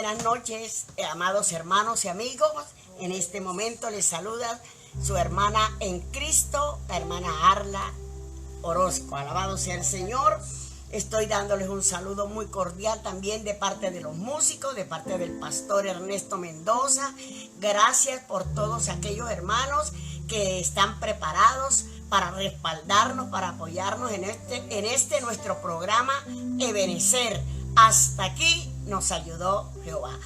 Buenas noches, amados hermanos y amigos. En este momento les saluda su hermana en Cristo, la hermana Arla Orozco. Alabado sea el Señor. Estoy dándoles un saludo muy cordial también de parte de los músicos, de parte del pastor Ernesto Mendoza. Gracias por todos aquellos hermanos que están preparados para respaldarnos, para apoyarnos en este nuestro programa Ebenecer. Hasta aquí nos ayudó Jehová.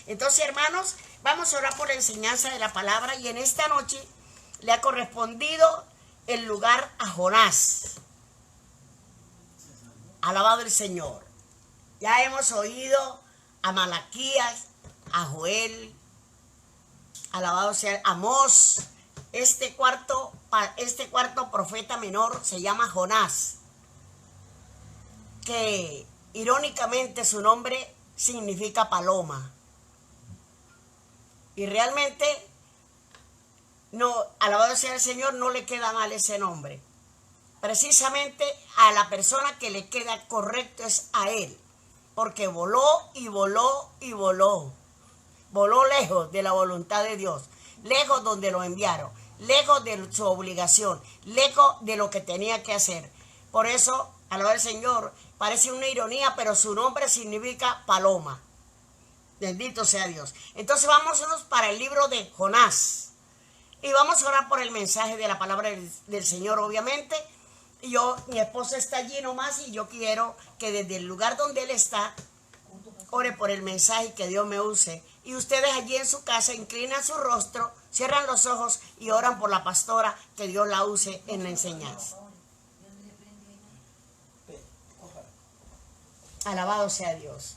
Entonces, hermanos, vamos a orar por la enseñanza de la palabra, y en esta noche le ha correspondido el lugar a Jonás. Alabado el Señor. Ya hemos oído a Malaquías, a Joel, alabado sea Amós. Este cuarto profeta menor se llama Jonás, que irónicamente su nombre significa paloma. Y realmente, no, alabado sea el Señor, no le queda mal ese nombre. Precisamente a la persona que le queda correcto es a él, porque voló y voló y voló. Voló lejos de la voluntad de Dios, lejos donde lo enviaron, lejos de su obligación, lejos de lo que tenía que hacer. Por eso, alabado el Señor, parece una ironía, pero su nombre significa paloma. Bendito sea Dios. Entonces vámonos para el libro de Jonás. Y vamos a orar por el mensaje de la palabra del Señor, obviamente. Y mi esposo está allí nomás, y yo quiero que desde el lugar donde él está, ore por el mensaje y que Dios me use. Y ustedes allí en su casa inclinan su rostro, cierran los ojos y oran por la pastora, que Dios la use en la enseñanza. Alabado sea Dios.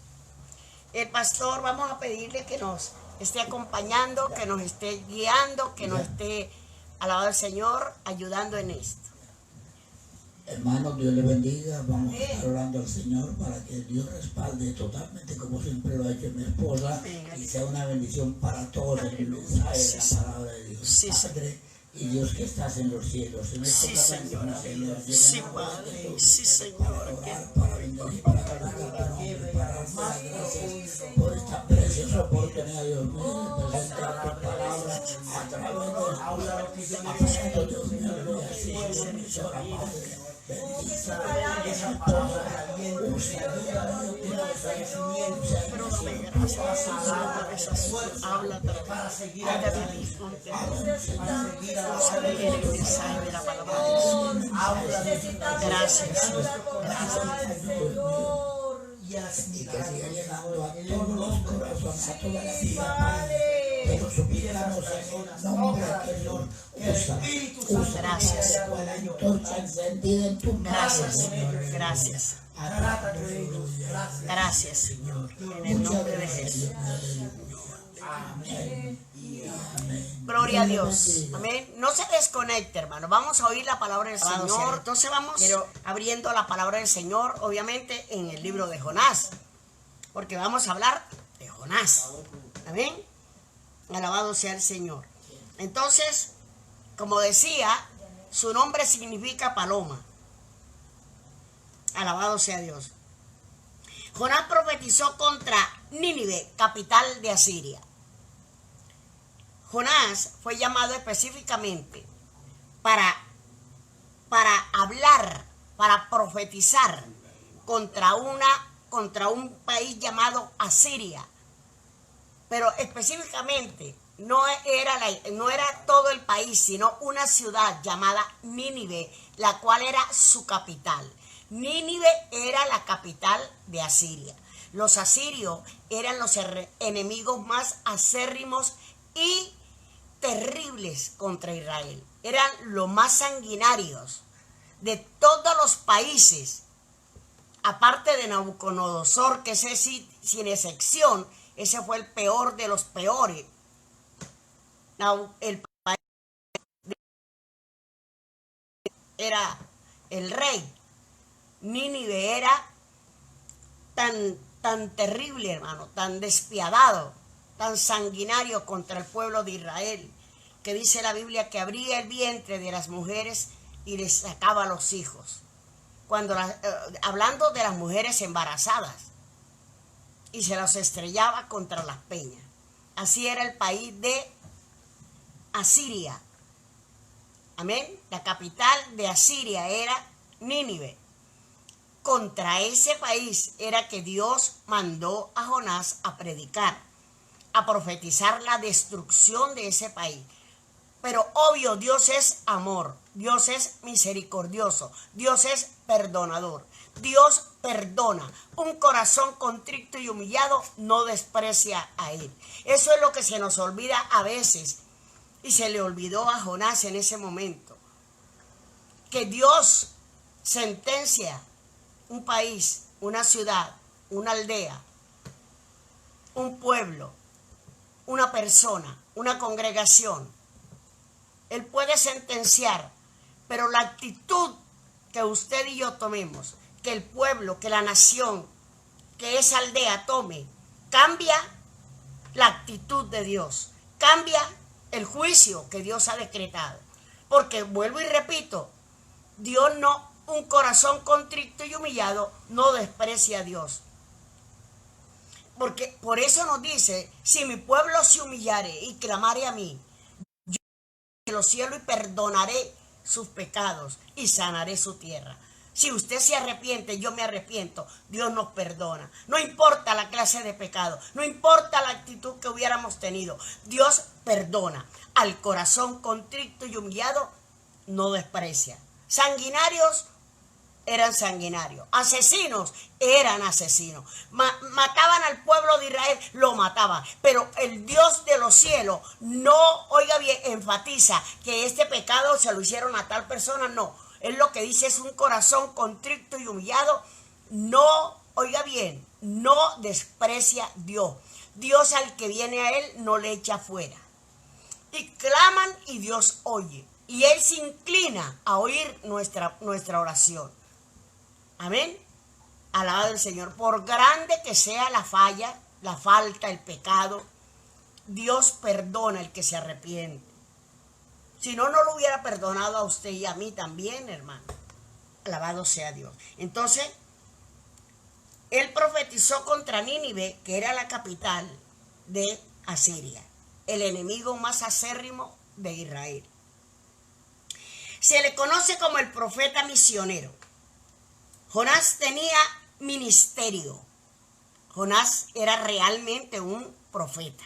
El pastor, vamos a pedirle que nos esté acompañando, que nos esté guiando, que nos esté, alabado el Señor, ayudando en esto. Hermanos, Dios les bendiga. Vamos a estar orando al Señor para que Dios respalde totalmente, como siempre lo ha hecho mi esposa, y sea una bendición para todos el mensaje de la palabra de Dios. Sí, Padre y Dios que estás en los cielos, en este Sí, Señor. Señor, Sí, Padre. Sí, Señor. para bendiciones, para glorificar tu nombre, para darte las gracias por esta preciosa oportunidad, Dios mío, de presentar tu palabra a través del aula, pasando, Dios mío, aleluya, así es, emisora, Padre. Bendice a esa esposa, Pero dame gracias, habla para seguir adelante, el mensaje de la palabra de Dios. Gracias. Y que siga llegando a todos los corazones, a toda la vida, Padre. Pero supiéramos en el nombre del Señor, usa Gracias. la antorcha encendida en tu mano, Señor. Gracias. Gracias, Señor. En el nombre de Jesús. Amén. Gloria a Dios. Amén. No se desconecte, hermano. Vamos a oír la palabra del Señor. Entonces vamos abriendo la palabra del Señor, obviamente, en el libro de Jonás. Porque vamos a hablar de Jonás. Amén. Alabado sea el Señor. Entonces, como decía, su nombre significa paloma. Alabado sea Dios. Jonás profetizó contra Nínive, capital de Asiria. Jonás fue llamado específicamente para hablar, para profetizar contra un país llamado Asiria. Pero específicamente no era todo el país, sino una ciudad llamada Nínive, la cual era su capital. Nínive era la capital de Asiria. Los asirios eran los enemigos más acérrimos y terribles contra Israel. Eran los más sanguinarios de todos los países, aparte de Nabucodonosor, que ese sí, sin excepción, ese fue el peor de los peores. El país era el rey. Nínive era tan terrible, hermano, tan despiadado, tan sanguinario contra el pueblo de Israel, que dice la Biblia que abría el vientre de las mujeres y les sacaba los hijos. Hablando de las mujeres embarazadas, y se los estrellaba contra las peñas. Así era el país de Asiria. Amén. La capital de Asiria era Nínive. Contra ese país era que Dios mandó a Jonás a predicar, a profetizar la destrucción de ese país. Pero obvio, Dios es amor, Dios es misericordioso, Dios es perdonador. Dios perdona. Un corazón contrito y humillado no desprecia a Él. Eso es lo que se nos olvida a veces. Y se le olvidó a Jonás en ese momento. Que Dios sentencia un país, una ciudad, una aldea, un pueblo, una persona, una congregación. Él puede sentenciar, pero la actitud que usted y yo tomemos, que el pueblo, que la nación, que esa aldea tome, cambia la actitud de Dios, cambia el juicio que Dios ha decretado. Porque vuelvo y repito, Dios no, un corazón contrito y humillado no desprecia a Dios. Porque por eso nos dice, si mi pueblo se humillare y clamare a mí, yo de los cielos y perdonaré sus pecados y sanaré su tierra. Si usted se arrepiente, yo me arrepiento, Dios nos perdona. No importa la clase de pecado, no importa la actitud que hubiéramos tenido, Dios perdona. Al corazón contrito y humillado no desprecia. Sanguinarios eran sanguinarios, asesinos eran asesinos, mataban al pueblo de Israel, lo mataban, pero el Dios de los cielos no, oiga bien, enfatiza que este pecado se lo hicieron a tal persona, no, él lo que dice es un corazón contrito y humillado, no, oiga bien, no desprecia Dios, Dios al que viene a él no le echa fuera, y claman y Dios oye, y él se inclina a oír nuestra oración. Amén. Alabado el Señor. Por grande que sea la falla, la falta, el pecado, Dios perdona al que se arrepiente. Si no, no lo hubiera perdonado a usted y a mí también, hermano. Alabado sea Dios. Entonces, él profetizó contra Nínive, que era la capital de Asiria, el enemigo más acérrimo de Israel. Se le conoce como el profeta misionero. Jonás tenía ministerio. Jonás era realmente un profeta.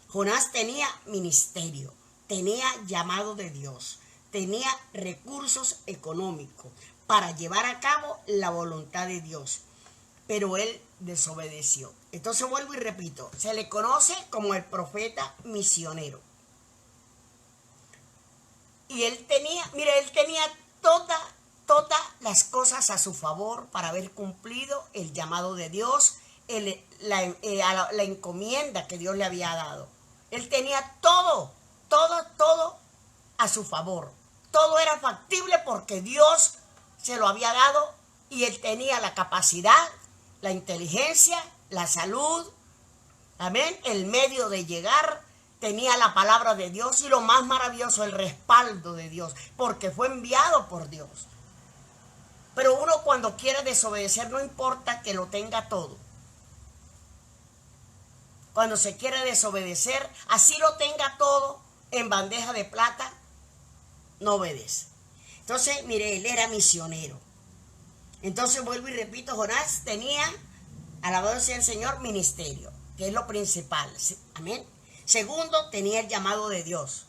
Jonás tenía ministerio, tenía llamado de Dios, tenía recursos económicos para llevar a cabo la voluntad de Dios. Pero él desobedeció. Entonces vuelvo y repito, se le conoce como el profeta misionero. Y él tenía, mire, él tenía todas las cosas a su favor para haber cumplido el llamado de Dios, la encomienda que Dios le había dado. Él tenía todo a su favor. Todo era factible porque Dios se lo había dado y él tenía la capacidad, la inteligencia, la salud, amén, el medio de llegar. Tenía la palabra de Dios y lo más maravilloso, el respaldo de Dios, porque fue enviado por Dios. Pero uno cuando quiere desobedecer no importa que lo tenga todo. Cuando se quiere desobedecer, así lo tenga todo en bandeja de plata, no obedece. Entonces, mire, él era misionero. Entonces, vuelvo y repito, Jonás tenía, alabado sea el Señor, ministerio, que es lo principal. Amén. Segundo, tenía el llamado de Dios,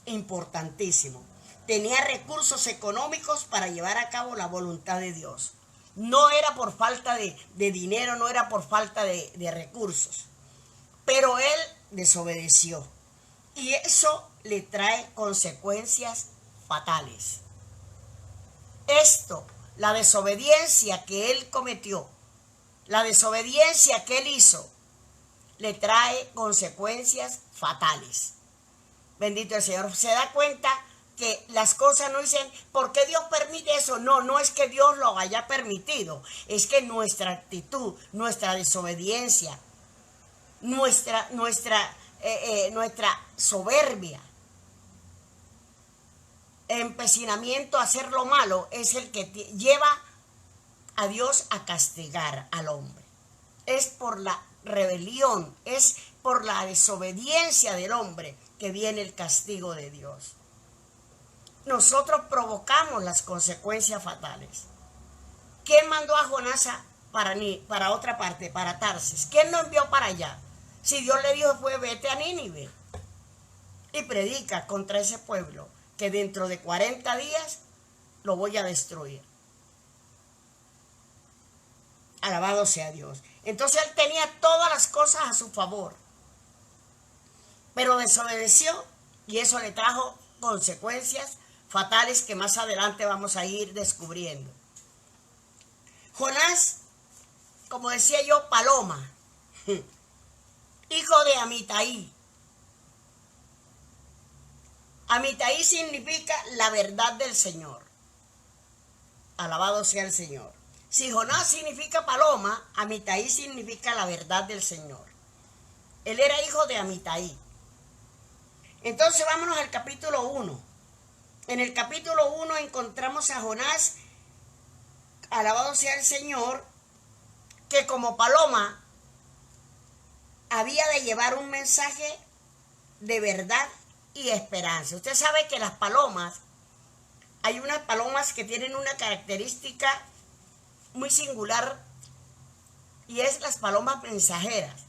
importantísimo. Tenía recursos económicos para llevar a cabo la voluntad de Dios. No era por falta de dinero, no era por falta de recursos. Pero él desobedeció. Y eso le trae consecuencias fatales. Esto, la desobediencia que él cometió, la desobediencia que él hizo, le trae consecuencias fatales. Bendito el Señor. Se da cuenta que las cosas no dicen, ¿por qué Dios permite eso? No, no es que Dios lo haya permitido, es que nuestra actitud, nuestra desobediencia, nuestra soberbia, empecinamiento a hacer lo malo es el que lleva a Dios a castigar al hombre. es por la rebelión, es por la desobediencia del hombre que viene el castigo de Dios. Nosotros provocamos las consecuencias fatales. ¿Quién mandó a Jonás para otra parte, para Tarsis? ¿Quién lo envió para allá? Si Dios le dijo, fue vete a Nínive y predica contra ese pueblo, que dentro de 40 días lo voy a destruir. Alabado sea Dios. Entonces él tenía todas las cosas a su favor, pero desobedeció y eso le trajo consecuencias fatales que más adelante vamos a ir descubriendo. Jonás, como decía yo, paloma, hijo de Amitai. Amitai significa la verdad del Señor. Alabado sea el Señor. Si Jonás significa paloma, Amitai significa la verdad del Señor. Él era hijo de Amitai. Entonces vámonos al capítulo 1. En el capítulo 1 encontramos a Jonás, alabado sea el Señor, que como paloma había de llevar un mensaje de verdad y esperanza. Usted sabe que las palomas, hay unas palomas que tienen una característica muy singular y es las palomas mensajeras.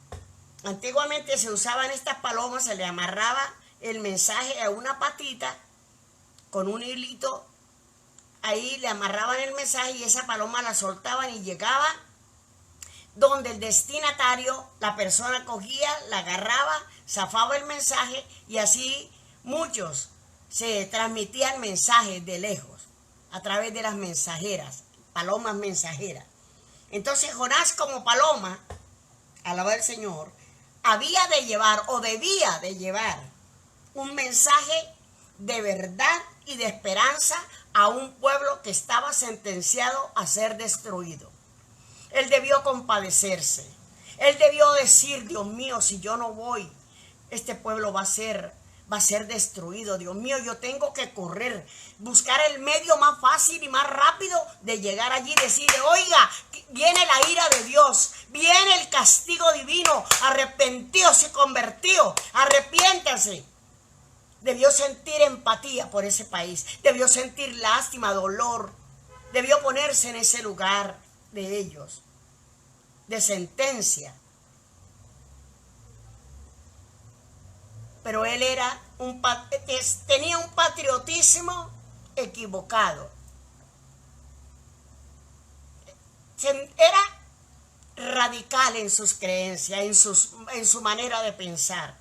Antiguamente se usaban estas palomas, se le amarraba el mensaje a una patita con un hilito, ahí le amarraban el mensaje y esa paloma la soltaban y llegaba donde el destinatario, la persona cogía, la agarraba, zafaba el mensaje y así muchos se transmitían mensajes de lejos a través de las mensajeras, palomas mensajeras. Entonces Jonás como paloma, alaba al Señor, había de llevar o debía de llevar un mensaje de verdad y de esperanza a un pueblo que estaba sentenciado a ser destruido. Él debió compadecerse. Él debió decir, Dios mío, si yo no voy, este pueblo va a ser destruido. Dios mío, yo tengo que correr, buscar el medio más fácil y más rápido de llegar allí y decirle, oiga, viene la ira de Dios, viene el castigo divino, arrepentidos y convertidos, arrepiéntanse. Debió sentir empatía por ese país, debió sentir lástima, dolor, debió ponerse en ese lugar de ellos, de sentencia. Pero él era tenía un patriotismo equivocado. Era radical en sus creencias, en su manera de pensar,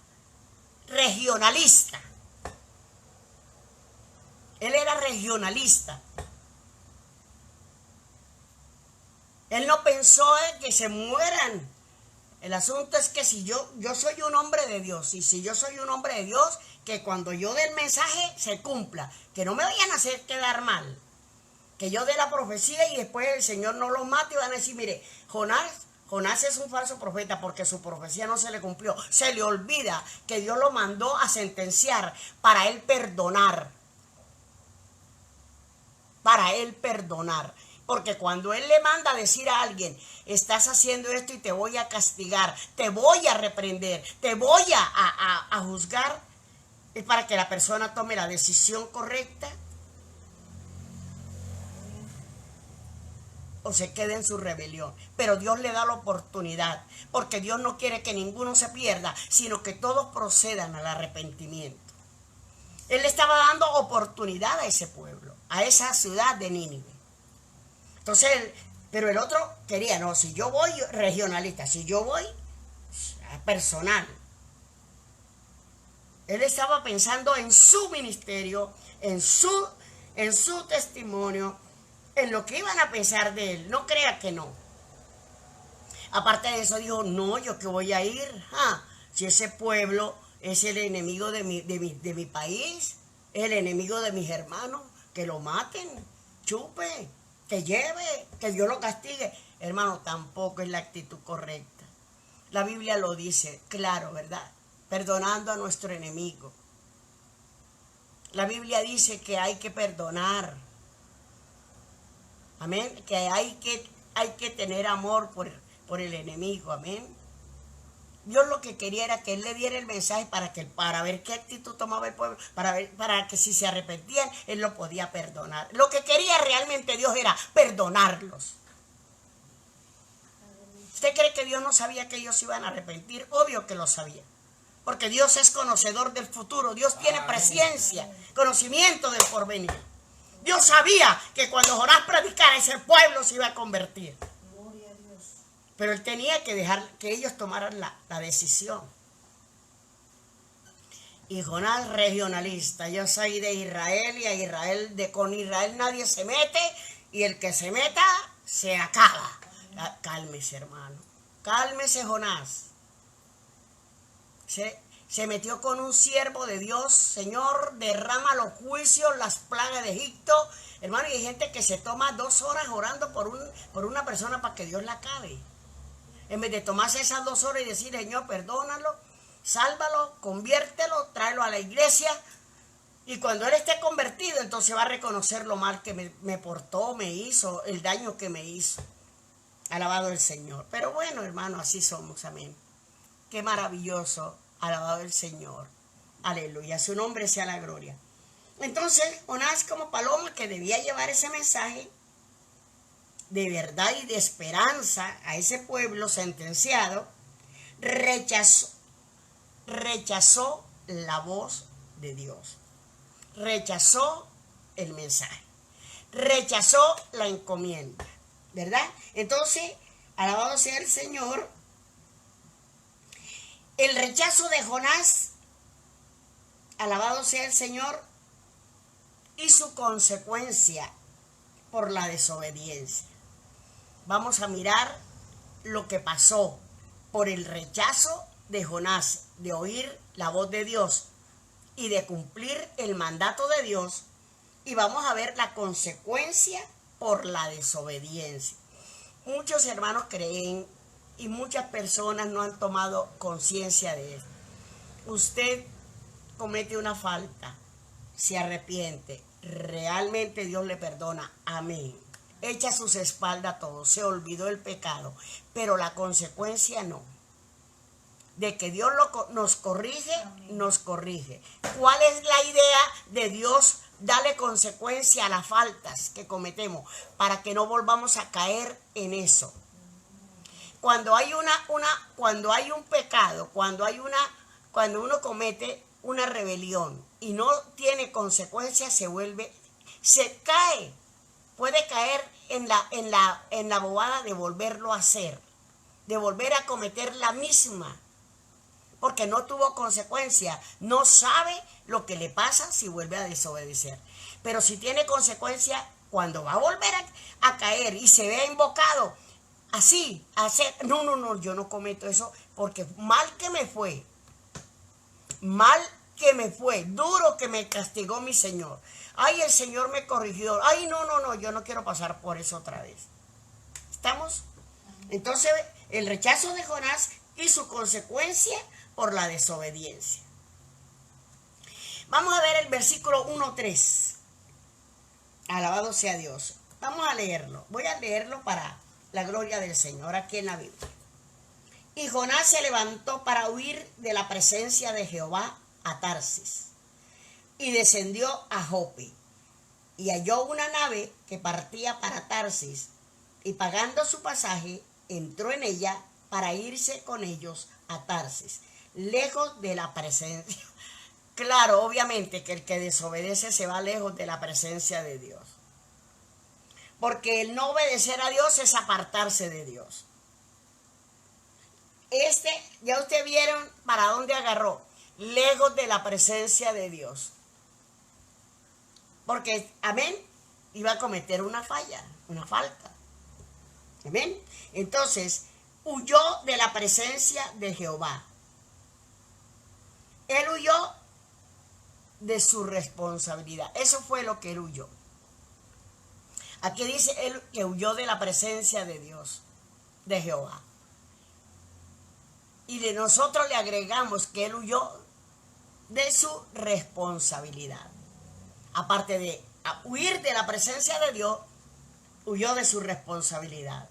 regionalista. Él era regionalista. Él no pensó en que se mueran. El asunto es que si yo soy un hombre de Dios, y si yo soy un hombre de Dios, que cuando yo dé el mensaje se cumpla, que no me vayan a hacer quedar mal, que yo dé la profecía y después el Señor no los mate y van a decir, mire, Jonás es un falso profeta porque su profecía no se le cumplió. Se le olvida que Dios lo mandó a sentenciar para él perdonar. Para él perdonar. Porque cuando él le manda a decir a alguien, estás haciendo esto y te voy a castigar, te voy a reprender, te voy a juzgar, es para que la persona tome la decisión correcta o se quede en su rebelión. Pero Dios le da la oportunidad, porque Dios no quiere que ninguno se pierda, sino que todos procedan al arrepentimiento. Él le estaba dando oportunidad a ese pueblo, a esa ciudad de Nínive. Entonces, pero el otro quería, no, si yo voy regionalista, si yo voy personal. Él estaba pensando en su ministerio, en su testimonio, en lo que iban a pensar de él. No crea que no. Aparte de eso dijo, no, yo que voy a ir, si ese pueblo es el enemigo de mi país, es el enemigo de mis hermanos, que lo maten, chupe, que lleve, que Dios lo castigue. Hermano, tampoco es la actitud correcta. La Biblia lo dice, claro, ¿verdad? Perdonando a nuestro enemigo. La Biblia dice que hay que perdonar. Amén. Que hay que tener amor por por el enemigo, amén. Dios lo que quería era que él le diera el mensaje para ver qué actitud tomaba el pueblo, para que si se arrepentían, él lo podía perdonar. Lo que quería realmente Dios era perdonarlos. ¿Usted cree que Dios no sabía que ellos iban a arrepentir? Obvio que lo sabía. Porque Dios es conocedor del futuro. Dios tiene presciencia, conocimiento del porvenir. Dios sabía que cuando Jonás predicara, ese pueblo se iba a convertir. Pero él tenía que dejar que ellos tomaran la decisión. Y Jonás regionalista. Yo soy de Israel y a Israel, con Israel nadie se mete. Y el que se meta, se acaba. Cálmese, hermano. Cálmese, Jonás. Se metió con un siervo de Dios. Señor, derrama los juicios, las plagas de Egipto. Hermano, y hay gente que se toma 2 horas orando por una persona para que Dios la acabe. En vez de tomarse esas 2 horas y decir, Señor, perdónalo, sálvalo, conviértelo, tráelo a la iglesia. Y cuando él esté convertido, entonces va a reconocer lo mal que me portó, me hizo, el daño que me hizo. Alabado el Señor. Pero bueno, hermano, así somos, amén. Qué maravilloso, alabado el Señor. Aleluya, su nombre sea la gloria. Entonces, Jonás como paloma que debía llevar ese mensaje de verdad y de esperanza a ese pueblo sentenciado, rechazó la voz de Dios. Rechazó el mensaje. Rechazó la encomienda. ¿Verdad? Entonces, alabado sea el Señor. El rechazo de Jonás, alabado sea el Señor, y su consecuencia por la desobediencia. Vamos a mirar lo que pasó por el rechazo de Jonás, de oír la voz de Dios y de cumplir el mandato de Dios. Y vamos a ver la consecuencia por la desobediencia. Muchos hermanos creen y muchas personas no han tomado conciencia de esto. Usted comete una falta, se arrepiente, realmente Dios le perdona, amén. Echa a sus espaldas todo, se olvidó el pecado, pero la consecuencia no. De que Dios nos corrige, nos corrige. ¿Cuál es la idea de Dios? Darle consecuencia a las faltas que cometemos para que no volvamos a caer en eso. Cuando hay cuando hay un pecado, cuando uno comete una rebelión y no tiene consecuencias, se cae, puede caer en la bobada de volverlo a hacer, de volver a cometer la misma, porque no tuvo consecuencia, no sabe lo que le pasa si vuelve a desobedecer. Pero si tiene consecuencia, cuando va a volver a caer y se ve invocado, así, hacer, no, yo no cometo eso, porque mal que me fue, duro que me castigó mi Señor. Ay, el Señor me corrigió. Ay, no, yo no quiero pasar por eso otra vez. ¿Estamos? Entonces, el rechazo de Jonás y su consecuencia por la desobediencia. Vamos a ver el versículo 1-3. Alabado sea Dios. Vamos a leerlo. Voy a leerlo para la gloria del Señor aquí en la Biblia. Y Jonás se levantó para huir de la presencia de Jehová a Tarsis, y descendió a Jope, y halló una nave que partía para Tarsis, y pagando su pasaje, entró en ella para irse con ellos a Tarsis, lejos de la presencia. Claro, obviamente que el que desobedece se va lejos de la presencia de Dios, porque el no obedecer a Dios es apartarse de Dios. Ya ustedes vieron para dónde agarró, lejos de la presencia de Dios. Porque, amén, iba a cometer una falla, una falta. Amén. Entonces, huyó de la presencia de Jehová. Él huyó de su responsabilidad. Eso fue lo que él huyó. Aquí dice él que huyó de la presencia de Dios, de Jehová. Y de nosotros le agregamos que él huyó de su responsabilidad. Aparte de huir de la presencia de Dios, huyó de su responsabilidad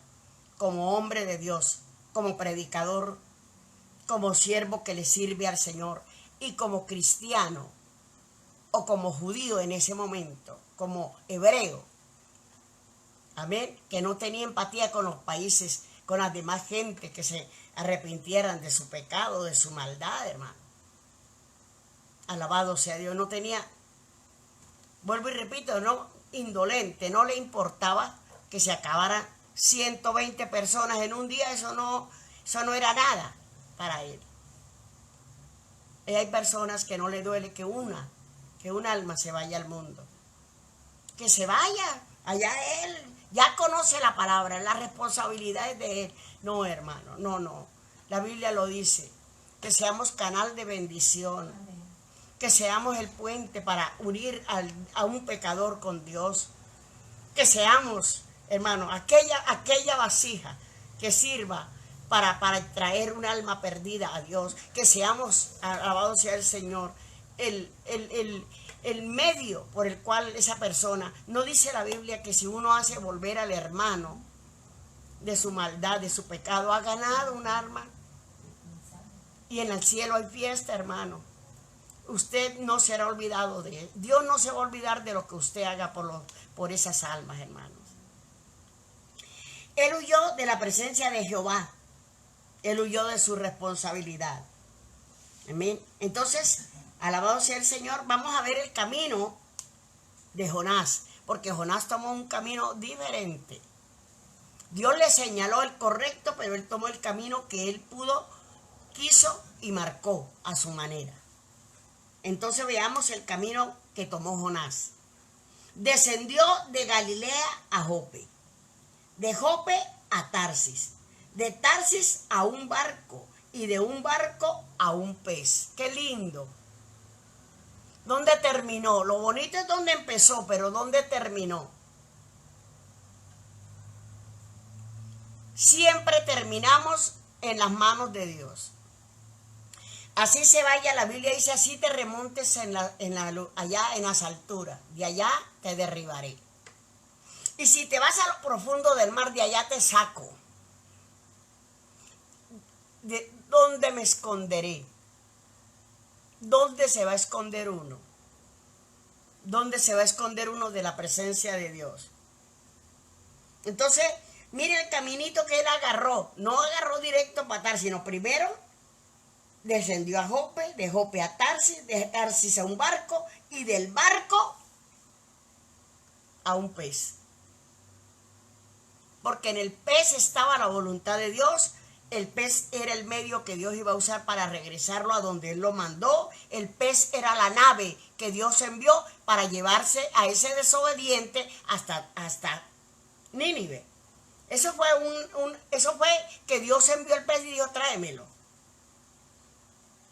como hombre de Dios, como predicador, como siervo que le sirve al Señor y como cristiano o como judío en ese momento, como hebreo. Amén. Que no tenía empatía con los países, con las demás gente que se arrepintieran de su pecado, de su maldad, hermano. Alabado sea Dios. No tenía, vuelvo y repito, no indolente, no le importaba que se acabaran 120 personas en un día. Eso no era nada para él. Y hay personas que no le duele que un alma se vaya al mundo. Que se vaya, allá él ya conoce la palabra, la responsabilidad es de él. No, hermano, no. La Biblia lo dice, que seamos canal de bendición. Amén. Que seamos el puente para unir a un pecador con Dios. Que seamos, hermano, aquella vasija que sirva para traer un alma perdida a Dios. Que seamos, alabado sea el Señor, el medio por el cual esa persona, no dice la Biblia que si uno hace volver al hermano de su maldad, de su pecado, ha ganado un alma. Y en el cielo hay fiesta, hermano. Usted no será olvidado de él. Dios no se va a olvidar de lo que usted haga por esas almas, hermanos. Él huyó de la presencia de Jehová. Él huyó de su responsabilidad. Amén. Entonces, alabado sea el Señor, vamos a ver el camino de Jonás, porque Jonás tomó un camino diferente. Dios le señaló el correcto, pero él tomó el camino que él quiso y marcó a su manera. Entonces veamos el camino que tomó Jonás. Descendió de Galilea a Jope, de Jope a Tarsis, de Tarsis a un barco y de un barco a un pez. ¡Qué lindo! ¿Dónde terminó? Lo bonito es donde empezó, pero ¿dónde terminó? Siempre terminamos en las manos de Dios. Así se vaya, la Biblia dice, así te remontes allá en las alturas, de allá te derribaré. Y si te vas a lo profundo del mar, de allá te saco. ¿De dónde me esconderé? ¿Dónde se va a esconder uno? ¿Dónde se va a esconder uno de la presencia de Dios? Entonces, mire el caminito que él agarró. No agarró directo para Tarsis, sino primero descendió a Jope, de Jope a Tarsis, de Tarsis a un barco y del barco a un pez. Porque en el pez estaba la voluntad de Dios. El pez era el medio que Dios iba a usar para regresarlo a donde Él lo mandó. El pez era la nave que Dios envió para llevarse a ese desobediente hasta Nínive. Eso fue que Dios envió el pez y dijo, tráemelo.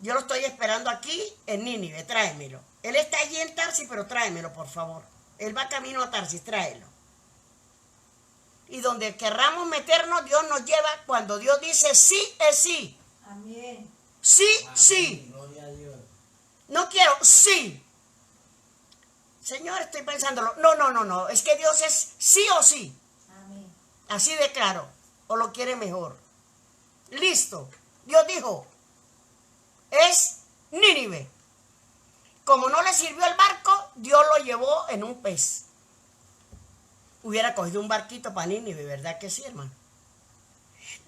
Yo lo estoy esperando aquí en Nínive, tráemelo. Él está allí en Tarsis, pero tráemelo, por favor. Él va camino a Tarsis, tráelo. Y donde querramos meternos, Dios nos lleva. Cuando Dios dice sí, es sí. Amén. Sí, Amén. sí. Gloria a Dios. No quiero, sí. Señor, estoy pensándolo. No. Es que Dios es sí o sí. Amén. Así de claro. O lo quiere mejor. Listo. Dios dijo, es Nínive. Como no le sirvió el barco, Dios lo llevó en un pez. Hubiera cogido un barquito para Nínive, ¿verdad que sí, hermano?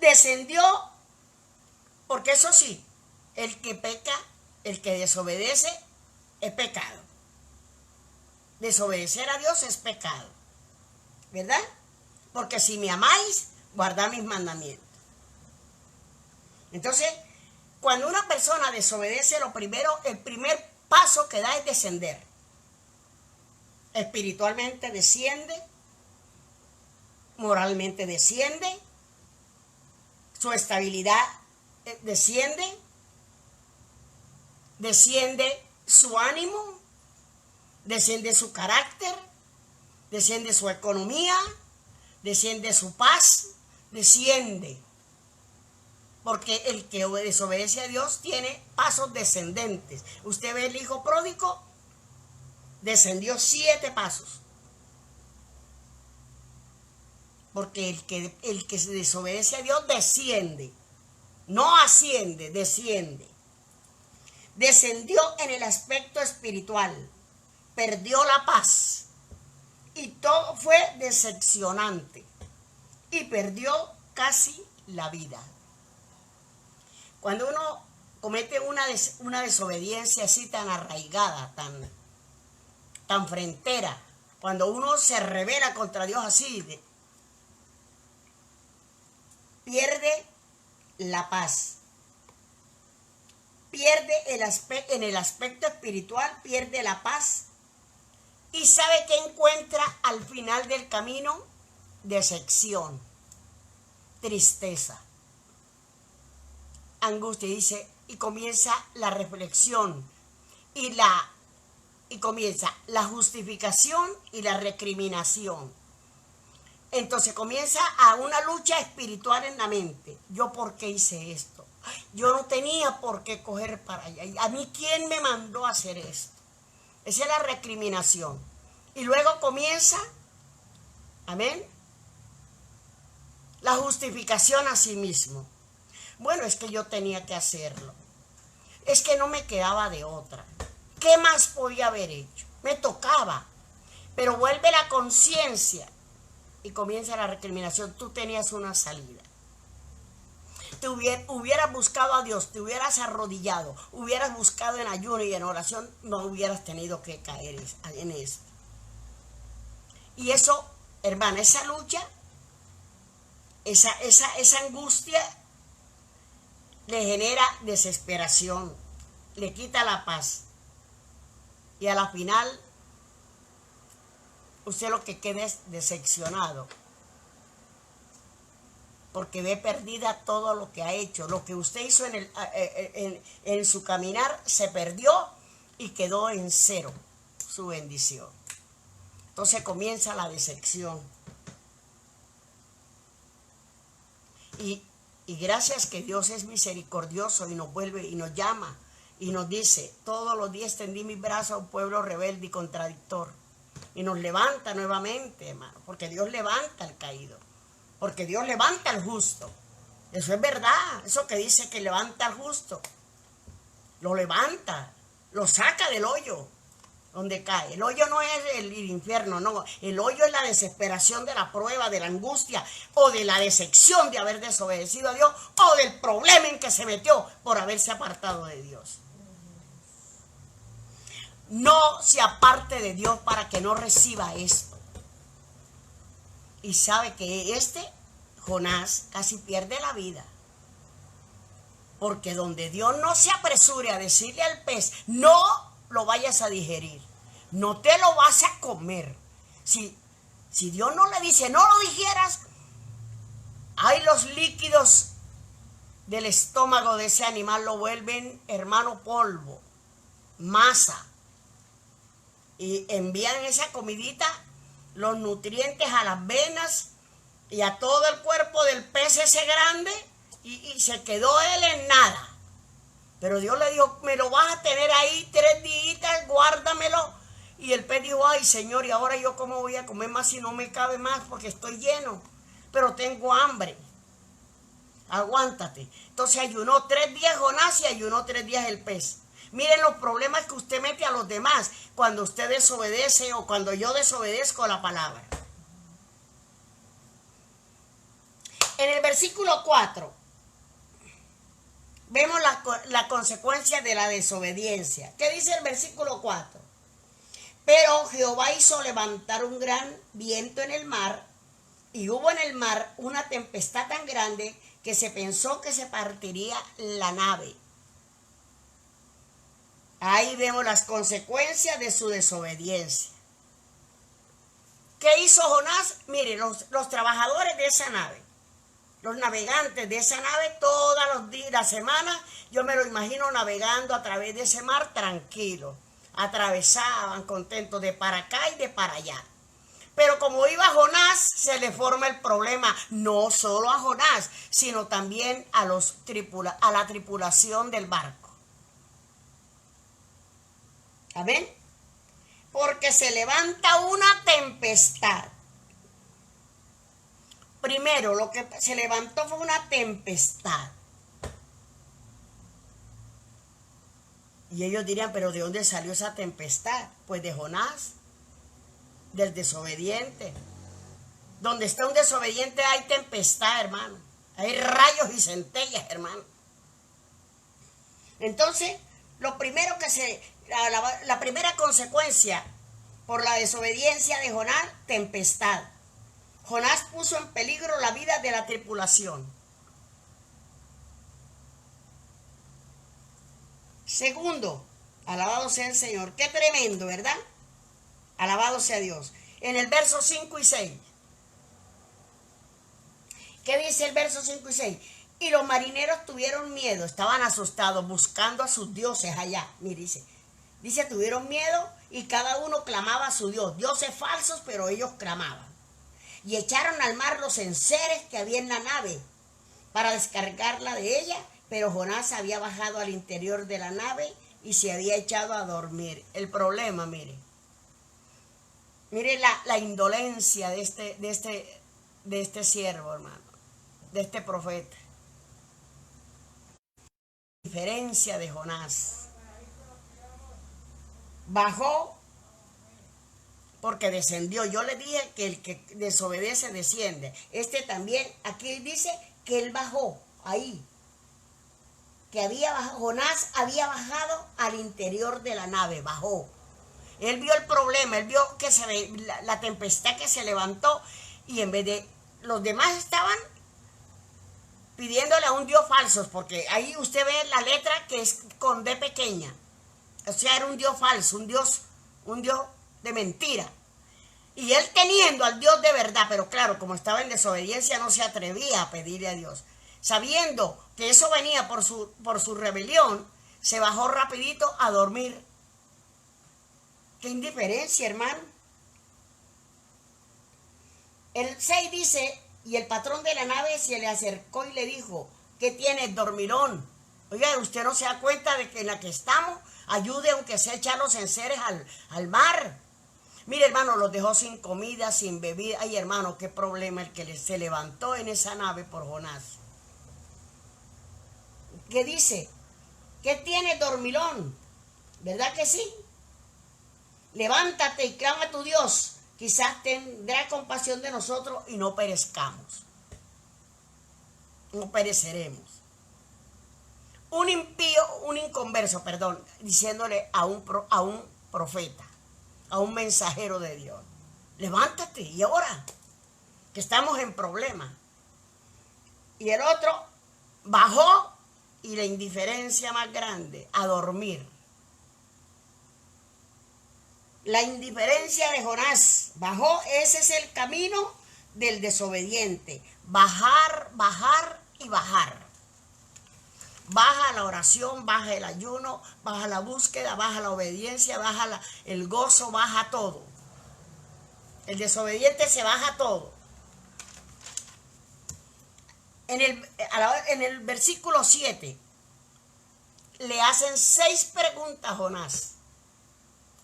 Descendió, porque eso sí, el que peca, el que desobedece, es pecado. Desobedecer a Dios es pecado, ¿verdad? Porque si me amáis, guardad mis mandamientos. Entonces, cuando una persona desobedece, el primer paso que da es descender. Espiritualmente desciende, moralmente desciende, su estabilidad desciende su ánimo, desciende su carácter, desciende su economía, desciende su paz, desciende. Porque el que desobedece a Dios tiene pasos descendentes. Usted ve el hijo pródigo, descendió 7 pasos. Porque el que se desobedece a Dios desciende. no asciende, desciende. Descendió en el aspecto espiritual, perdió la paz y todo fue decepcionante y perdió casi la vida. Cuando uno comete una desobediencia así tan arraigada, tan frentera, cuando uno se rebela contra Dios así, pierde la paz, pierde en el aspecto espiritual, pierde la paz. ¿Y sabe qué encuentra al final del camino? Decepción, tristeza, angustia. Dice, y comienza la reflexión y comienza la justificación y la recriminación. Entonces comienza a una lucha espiritual en la mente. ¿Yo por qué hice esto? Yo no tenía por qué coger para allá. ¿A mí quién me mandó a hacer esto? Esa es la recriminación. Y luego comienza, amén, la justificación a sí mismo. Bueno, es que yo tenía que hacerlo. Es que no me quedaba de otra. ¿Qué más podía haber hecho? Me tocaba. Pero vuelve la conciencia y comienza la recriminación. Tú tenías una salida. Te hubieras buscado a Dios, te hubieras arrodillado, hubieras buscado en ayuno y en oración, no hubieras tenido que caer en esto. Y eso, hermana, esa lucha, esa angustia le genera desesperación, le quita la paz. Y a la final, usted lo que queda es decepcionado. Porque ve perdida todo lo que ha hecho. Lo que usted hizo en su caminar se perdió y quedó en cero su bendición. Entonces comienza la decepción. Y gracias que Dios es misericordioso y nos vuelve y nos llama y nos dice, todos los días tendí mis brazos a un pueblo rebelde y contradictor. Y nos levanta nuevamente, hermano, porque Dios levanta al caído. Porque Dios levanta al justo. Eso es verdad. Eso que dice que levanta al justo. Lo levanta. Lo saca del hoyo donde cae. El hoyo no es el infierno, no. El hoyo es la desesperación de la prueba, de la angustia o de la decepción de haber desobedecido a Dios o del problema en que se metió por haberse apartado de Dios. No se aparte de Dios para que no reciba esto. Y sabe que Jonás casi pierde la vida. Porque donde Dios no se apresure a decirle al pez, no lo vayas a digerir, no te lo vas a comer. Si Dios no le dice, no lo dijeras, hay los líquidos del estómago de ese animal lo vuelven, hermano, polvo, masa. Y envían esa comidita, los nutrientes a las venas y a todo el cuerpo del pez ese grande y se quedó él en nada. Pero Dios le dijo, me lo vas a tener ahí 3 días, guárdamelo. Y el pez dijo, ay Señor, ¿y ahora yo cómo voy a comer más si no me cabe más? Porque estoy lleno, pero tengo hambre. Aguántate. Entonces ayunó 3 días Jonás y ayunó 3 días el pez. Miren los problemas que usted mete a los demás cuando usted desobedece o cuando yo desobedezco la palabra. En el versículo 4 vemos la consecuencia de la desobediencia. ¿Qué dice el versículo 4? Pero Jehová hizo levantar un gran viento en el mar, y hubo en el mar una tempestad tan grande que se pensó que se partiría la nave. Ahí vemos las consecuencias de su desobediencia. ¿Qué hizo Jonás? Mire, los trabajadores de esa nave, los navegantes de esa nave, todos los días, la semana, yo me lo imagino navegando a través de ese mar tranquilo. Atravesaban contentos de para acá y de para allá. Pero como iba Jonás, se le forma el problema, no solo a Jonás, sino también a la tripulación del barco. Amén. Porque se levanta una tempestad. Primero, lo que se levantó fue una tempestad. Y ellos dirían, pero ¿de dónde salió esa tempestad? Pues de Jonás, del desobediente. Donde está un desobediente hay tempestad, hermano. Hay rayos y centellas, hermano. Entonces, lo primero que la primera consecuencia por la desobediencia de Jonás, tempestad. Jonás puso en peligro la vida de la tripulación. Segundo, alabado sea el Señor. Qué tremendo, ¿verdad? Alabado sea Dios. En el verso 5 y 6. ¿Qué dice el verso 5 y 6? Y los marineros tuvieron miedo, estaban asustados, buscando a sus dioses allá. Mire, dice, tuvieron miedo y cada uno clamaba a su Dios. Dioses falsos, pero ellos clamaban. Y echaron al mar los enseres que había en la nave para descargarla de ella, pero Jonás había bajado al interior de la nave y se había echado a dormir. El problema, mire la indolencia de este siervo, hermano, de este profeta. Diferencia de Jonás. Bajó porque descendió. Yo le dije que el que desobedece desciende. Este también, aquí dice que él bajó ahí. Que había bajado, Jonás había bajado al interior de la nave, bajó. Él vio el problema, él vio que la tempestad que se levantó y en vez de, los demás estaban pidiéndole a un Dios falso, porque ahí usted ve la letra que es con D pequeña. O sea, era un Dios falso, un Dios de mentira. Y él teniendo al Dios de verdad, pero claro, como estaba en desobediencia, no se atrevía a pedirle a Dios. Sabiendo que eso venía por su rebelión, se bajó rapidito a dormir. Qué indiferencia, hermano. El 6 dice, y el patrón de la nave se le acercó y le dijo, ¿qué tienes, dormilón? Oiga, ¿usted no se da cuenta de que en la que estamos, ayude aunque sea echar los enseres al mar? Mire, hermano, los dejó sin comida, sin bebida. Ay, hermano, qué problema el que se levantó en esa nave por Jonás. ¿Qué dice? ¿Qué tienes, dormilón? ¿Verdad que sí? Levántate y clama a tu Dios. Quizás tendrá compasión de nosotros y no perezcamos. No pereceremos. Un impío, un inconverso, diciéndole a un profeta, a un mensajero de Dios, levántate y ora, que estamos en problema. Y el otro bajó y la indiferencia más grande, a dormir. La indiferencia de Jonás bajó, ese es el camino del desobediente. Bajar, bajar y bajar. Baja la oración, baja el ayuno, baja la búsqueda, baja la obediencia, baja el gozo, baja todo. El desobediente se baja todo. En el versículo 7 le hacen 6 preguntas a Jonás.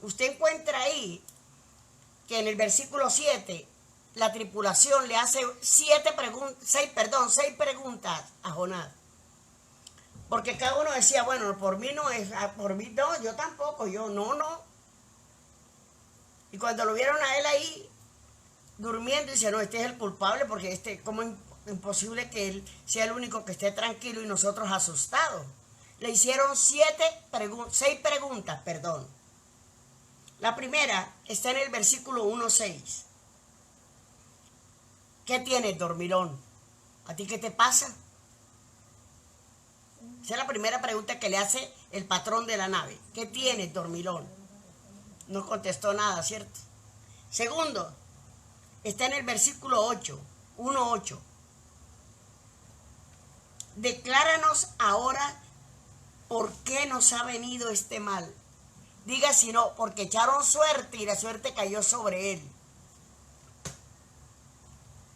Usted encuentra ahí que en el versículo 7 la tripulación le hace 6 preguntas a Jonás. Porque cada uno decía, bueno, por mí no, yo tampoco, no. Y cuando lo vieron a él ahí durmiendo, dice, no, este es el culpable, porque ¿cómo es imposible que él sea el único que esté tranquilo y nosotros asustados? Le hicieron 6 preguntas. La primera está en el versículo 1:6. ¿Qué tienes, dormilón? ¿A ti qué te pasa? Esa es la primera pregunta que le hace el patrón de la nave. ¿Qué tienes, dormilón? No contestó nada, ¿cierto? Segundo, está en el versículo 1:8. Decláranos ahora por qué nos ha venido este mal. Diga si no, porque echaron suerte y la suerte cayó sobre él.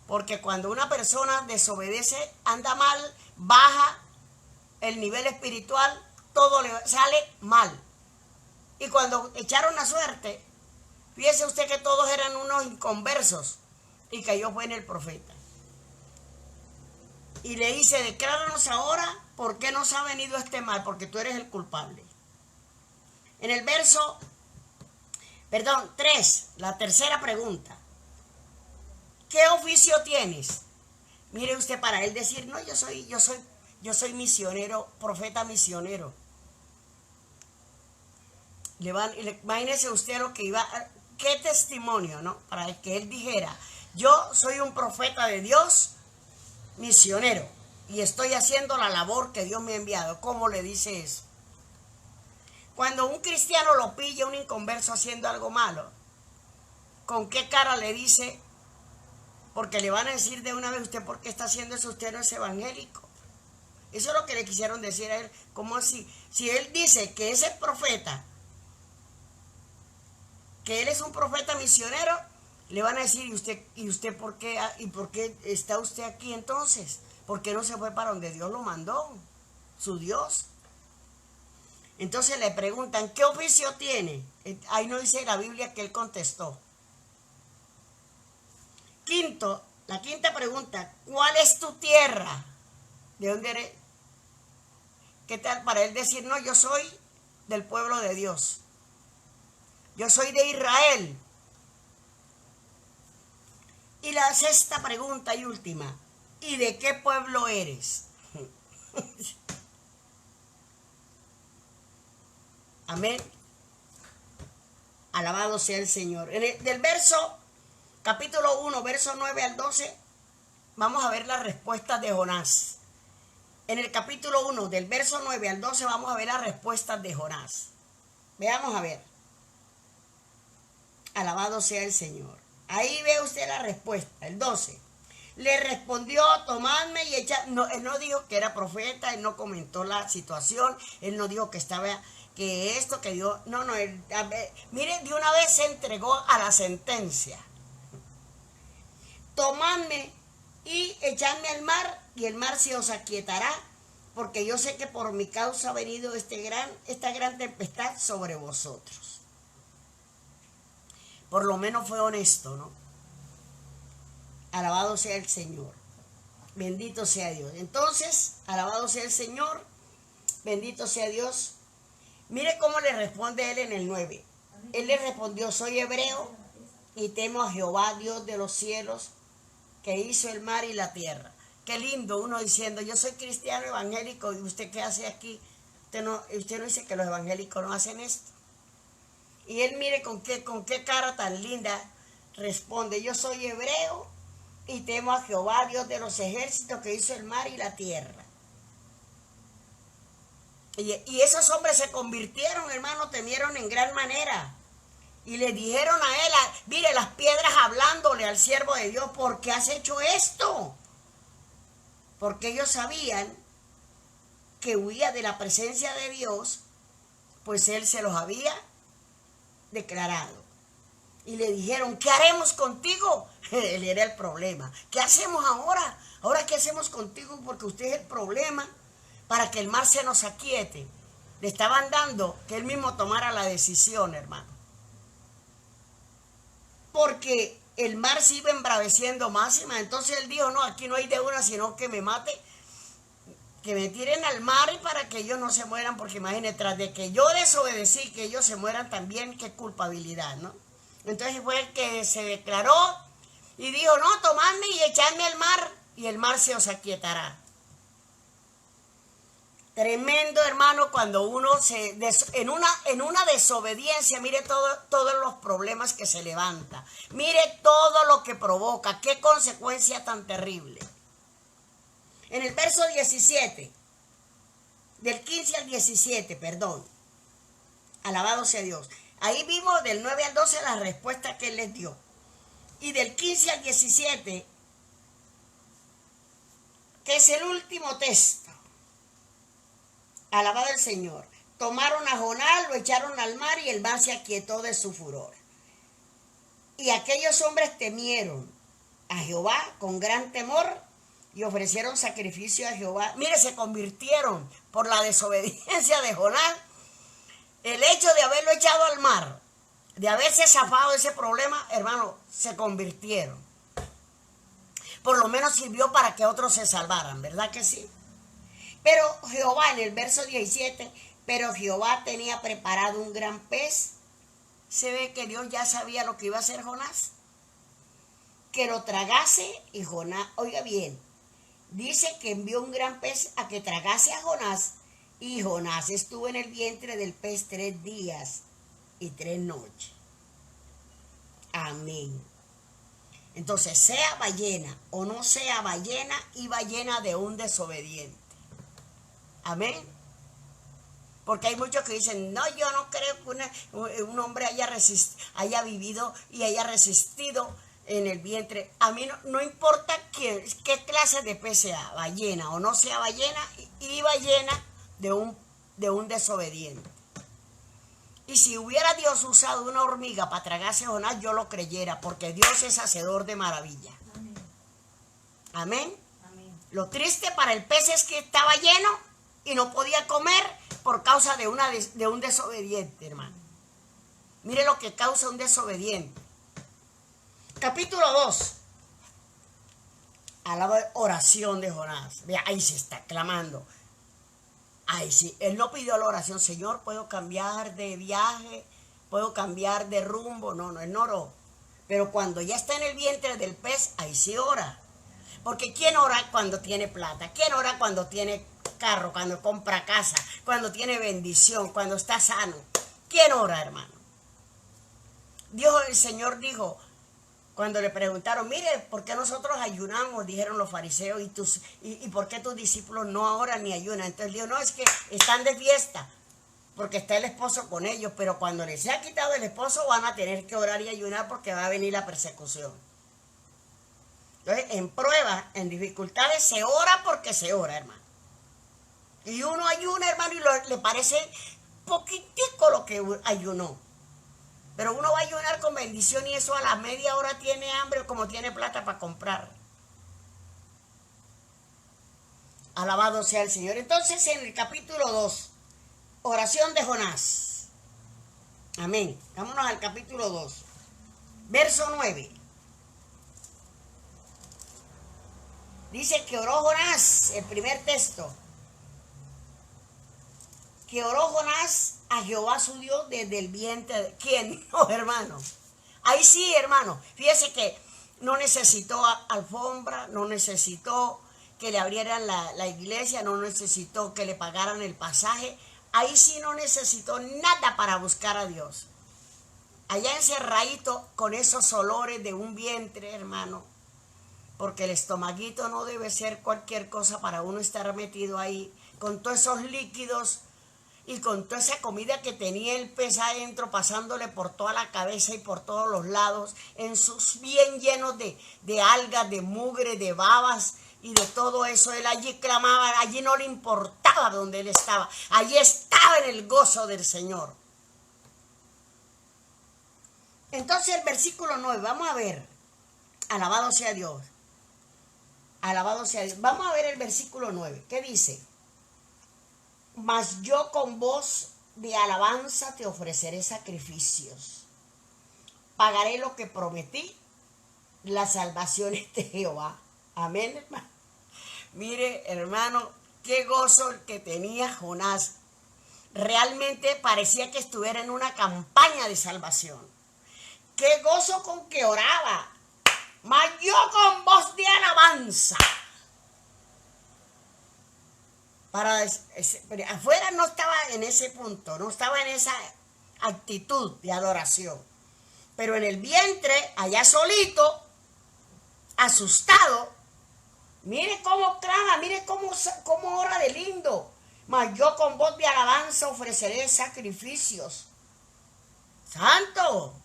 Porque cuando una persona desobedece, anda mal, baja el nivel espiritual, todo le sale mal. Y cuando echaron la suerte, fíjese usted que todos eran unos inconversos y cayó fue en el profeta. Y le dice, decláranos ahora por qué nos ha venido este mal, porque tú eres el culpable. En el verso, 3, la tercera pregunta. ¿Qué oficio tienes? Mire usted, para él decir, no, yo soy misionero, profeta misionero. Imagínese usted lo que iba, qué testimonio, ¿no? Para que él dijera, yo soy un profeta de Dios, misionero, y estoy haciendo la labor que Dios me ha enviado. ¿Cómo le dice eso? Cuando un cristiano lo pilla, un inconverso haciendo algo malo, ¿con qué cara le dice? Porque le van a decir de una vez, ¿usted por qué está haciendo eso? Usted no es evangélico. Eso es lo que le quisieron decir a él. ¿Cómo así? Si él dice que ese profeta, que él es un profeta misionero, le van a decir, ¿y usted por qué está usted aquí entonces? ¿Por qué no se fue para donde Dios lo mandó? Su Dios. Entonces le preguntan, ¿qué oficio tiene? Ahí no dice la Biblia que él contestó. La quinta pregunta, ¿cuál es tu tierra? ¿De dónde eres? ¿Qué tal para él decir, no, yo soy del pueblo de Dios? Yo soy de Israel. Y la sexta pregunta y última, ¿y de qué pueblo eres? Amén. Alabado sea el Señor. Del verso, capítulo 1, verso 9 al 12, vamos a ver las respuestas de Jonás. En el capítulo 1, del verso 9 al 12, vamos a ver las respuestas de Jonás. Veamos a ver. Alabado sea el Señor. Ahí ve usted la respuesta, el 12. Le respondió, tomadme y echad. No, él no dijo que era profeta, él no comentó la situación, él no dijo que estaba, que esto, que Dios. No, mire, de una vez se entregó a la sentencia. Tomadme y echadme al mar, y el mar se os aquietará, porque yo sé que por mi causa ha venido esta gran tempestad sobre vosotros. Por lo menos fue honesto, ¿no? Alabado sea el Señor. Bendito sea Dios. Entonces, alabado sea el Señor. Bendito sea Dios. Mire cómo le responde él en el 9. Él le respondió, soy hebreo y temo a Jehová, Dios de los cielos, que hizo el mar y la tierra. Qué lindo uno diciendo, yo soy cristiano evangélico, y usted qué hace aquí. Usted no dice que los evangélicos no hacen esto. Y él mire con qué cara tan linda responde, yo soy hebreo y temo a Jehová, Dios de los ejércitos, que hizo el mar y la tierra. Y esos hombres se convirtieron, hermano, temieron en gran manera. Y le dijeron a él, mire las piedras hablándole al siervo de Dios, ¿por qué has hecho esto? Porque ellos sabían que huía de la presencia de Dios, pues él se los había declarado. Y le dijeron, ¿qué haremos contigo? Él era el problema. ¿Qué hacemos ahora? ¿Ahora qué hacemos contigo? Porque usted es el problema, para que el mar se nos aquiete. Le estaban dando que él mismo tomara la decisión, hermano. Porque el mar se iba embraveciendo más y más. Entonces él dijo, no, aquí no hay de una, sino que me mate, que me tiren al mar, y para que ellos no se mueran, porque imagínense, tras de que yo desobedecí, que ellos se mueran también, qué culpabilidad, ¿no? Entonces fue el que se declaró y dijo, no, tomadme y echadme al mar, y el mar se os aquietará. Tremendo, hermano, cuando uno en una desobediencia, mire todos los problemas que se levanta, mire todo lo que provoca, qué consecuencia tan terrible. En el verso 17, del 15 al 17, perdón, alabado sea Dios. Ahí vimos del 9 al 12 la respuesta que él les dio. Y del 15 al 17, que es el último texto. Alabado el Señor. Tomaron a Jonás, lo echaron al mar, y el mar se aquietó de su furor. Y aquellos hombres temieron a Jehová con gran temor y ofrecieron sacrificio a Jehová. Mire, se convirtieron por la desobediencia de Jonás. El hecho de haberlo echado al mar, de haberse zafado de ese problema, hermano, se convirtieron. Por lo menos sirvió para que otros se salvaran, ¿verdad que sí? Pero Jehová, en el verso 17, Pero Jehová tenía preparado un gran pez. Se ve que Dios ya sabía lo que iba a hacer Jonás. Que lo tragase y Jonás, oiga bien, dice que envió un gran pez a que tragase a Jonás. Y Jonás estuvo en el vientre del pez 3 días y 3 noches. Amén. Entonces, sea ballena o no sea ballena, iba llena de un desobediente. Amén. Porque hay muchos que dicen, no, yo no creo que un hombre haya vivido y haya resistido en el vientre. A mí no importa qué clase de pez sea, ballena o no sea ballena, iba llena de un desobediente. Y si hubiera Dios usado una hormiga para tragarse a Jonás, yo lo creyera, porque Dios es hacedor de maravilla. Amén. Amén. Amén. Lo triste para el pez es que estaba lleno y no podía comer por causa de un desobediente, hermano. Mire lo que causa un desobediente. Capítulo 2. A la oración de Jonás. Vea, ahí se está clamando. Ay, sí, él no pidió la oración, Señor, ¿puedo cambiar de viaje? ¿Puedo cambiar de rumbo? No, él no oró. Pero cuando ya está en el vientre del pez, ahí sí ora. Porque ¿quién ora cuando tiene plata? ¿Quién ora cuando tiene carro, cuando compra casa, cuando tiene bendición, cuando está sano? ¿Quién ora, hermano? El Señor dijo, cuando le preguntaron, mire, ¿por qué nosotros ayunamos? Dijeron los fariseos, ¿y por qué tus discípulos no oran ni ayunan? Entonces dijo, no, es que están de fiesta, porque está el esposo con ellos, pero cuando les sea quitado el esposo van a tener que orar y ayunar porque va a venir la persecución. Entonces, en pruebas, en dificultades, se ora porque se ora, hermano. Y uno ayuna, hermano, y le parece poquitico lo que ayunó. Pero uno va a ayunar con bendición y eso a la media hora tiene hambre o como tiene plata para comprar. Alabado sea el Señor. Entonces en el capítulo 2, oración de Jonás. Amén. Vámonos al capítulo 2. Verso 9. Dice que oró Jonás, el primer texto. Que oró Jonás a Jehová su Dios desde el vientre. ¿Quién? No, hermano. Ahí sí, hermano. Fíjese que no necesitó alfombra, no necesitó que le abrieran la iglesia, no necesitó que le pagaran el pasaje. Ahí sí no necesitó nada para buscar a Dios. Allá encerradito con esos olores de un vientre, hermano. Porque el estomaguito no debe ser cualquier cosa para uno estar metido ahí con todos esos líquidos. Y con toda esa comida que tenía el pez adentro, pasándole por toda la cabeza y por todos los lados, en sus bien llenos de algas, de mugre, de babas y de todo eso. Él allí clamaba, allí no le importaba donde él estaba. Allí estaba en el gozo del Señor. Entonces el versículo 9, vamos a ver. Alabado sea Dios. Alabado sea Dios. Vamos a ver el versículo 9. ¿Qué dice? Mas yo con voz de alabanza te ofreceré sacrificios. Pagaré lo que prometí, las salvaciones de Jehová. Amén, hermano. Mire, hermano, qué gozo el que tenía Jonás. Realmente parecía que estuviera en una campaña de salvación. Qué gozo con que oraba. Mas yo con voz de alabanza. Afuera no estaba en ese punto, no estaba en esa actitud de adoración. Pero en el vientre, allá solito, asustado, mire cómo clama, mire cómo ora de lindo. Mas yo con voz de alabanza ofreceré sacrificios. Santo.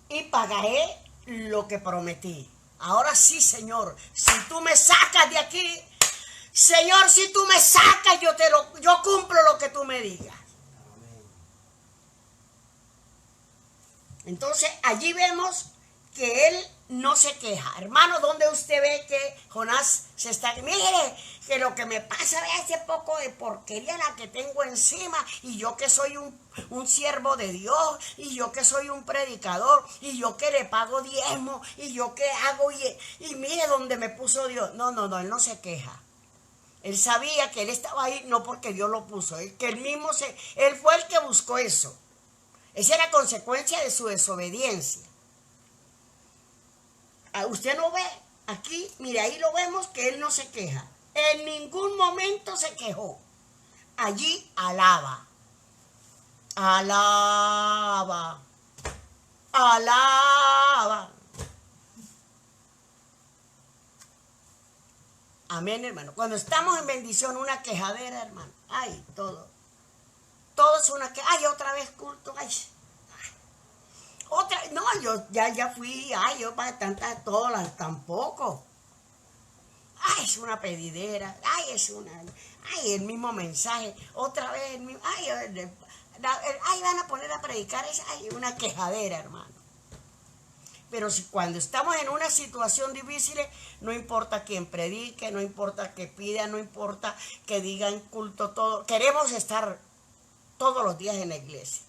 Y pagaré lo que prometí. Ahora sí, Señor, si tú me sacas de aquí, Señor, si tú me sacas, yo cumplo lo que tú me digas. Entonces, allí vemos que él no se queja. Hermano, ¿dónde usted ve que Jonás se está? Mire, que lo que me pasa, vea ese poco de porquería la que tengo encima, y yo que soy un siervo de Dios, y yo que soy un predicador, y yo que le pago diezmo, y yo que hago, y mire donde me puso Dios. No, él no se queja. Él sabía que él estaba ahí no porque Dios lo puso, él fue el que buscó eso. Esa era consecuencia de su desobediencia. Usted no ve aquí, mire, ahí lo vemos que él no se queja. En ningún momento se quejó. Allí alaba. Alaba. Alaba. Amén, hermano. Cuando estamos en bendición, una quejadera, hermano. Ay, todo. Todo es una queja. Ay, otra vez culto. Ay. Otra. No, yo ya fui. Ay, yo para tantas todas tampoco. Ay, es una pedidera. Ay, es una. Ay, el mismo mensaje. Otra vez el mismo. Ay, van a poner a predicar. Ay, una quejadera, hermano. Pero si cuando estamos en una situación difícil, no importa quién predique, no importa que pida, no importa que digan culto todo. Queremos estar todos los días en la iglesia.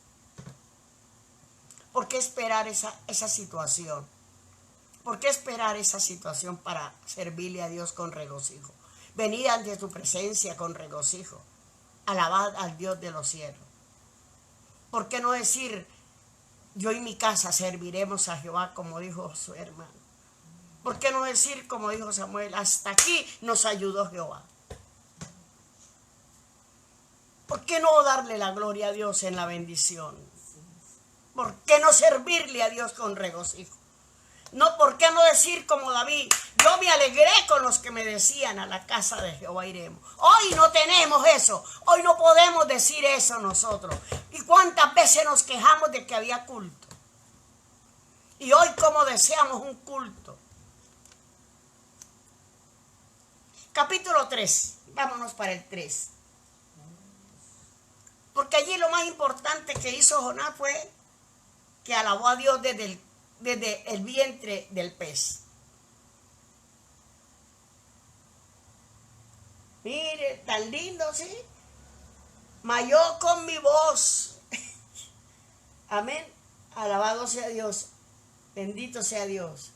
¿Por qué esperar esa situación? ¿Por qué esperar esa situación para servirle a Dios con regocijo? Venid ante su presencia con regocijo. Alabad al Dios de los cielos. ¿Por qué no decir, yo y mi casa serviremos a Jehová, como dijo su hermano? ¿Por qué no decir, como dijo Samuel, hasta aquí nos ayudó Jehová? ¿Por qué no darle la gloria a Dios en la bendición? ¿Por qué no servirle a Dios con regocijo? No, ¿por qué no decir como David? Yo me alegré con los que me decían, a la casa de Jehová iremos. Hoy no tenemos eso. Hoy no podemos decir eso nosotros. ¿Y cuántas veces nos quejamos de que había culto? Y hoy como deseamos un culto. Capítulo 3. Vámonos para el 3. Porque allí lo más importante que hizo Jonás fue que alabó a Dios desde el vientre del pez. Mire, tan lindo, ¿sí? Mas yo con mi voz. Amén. Alabado sea Dios. Bendito sea Dios.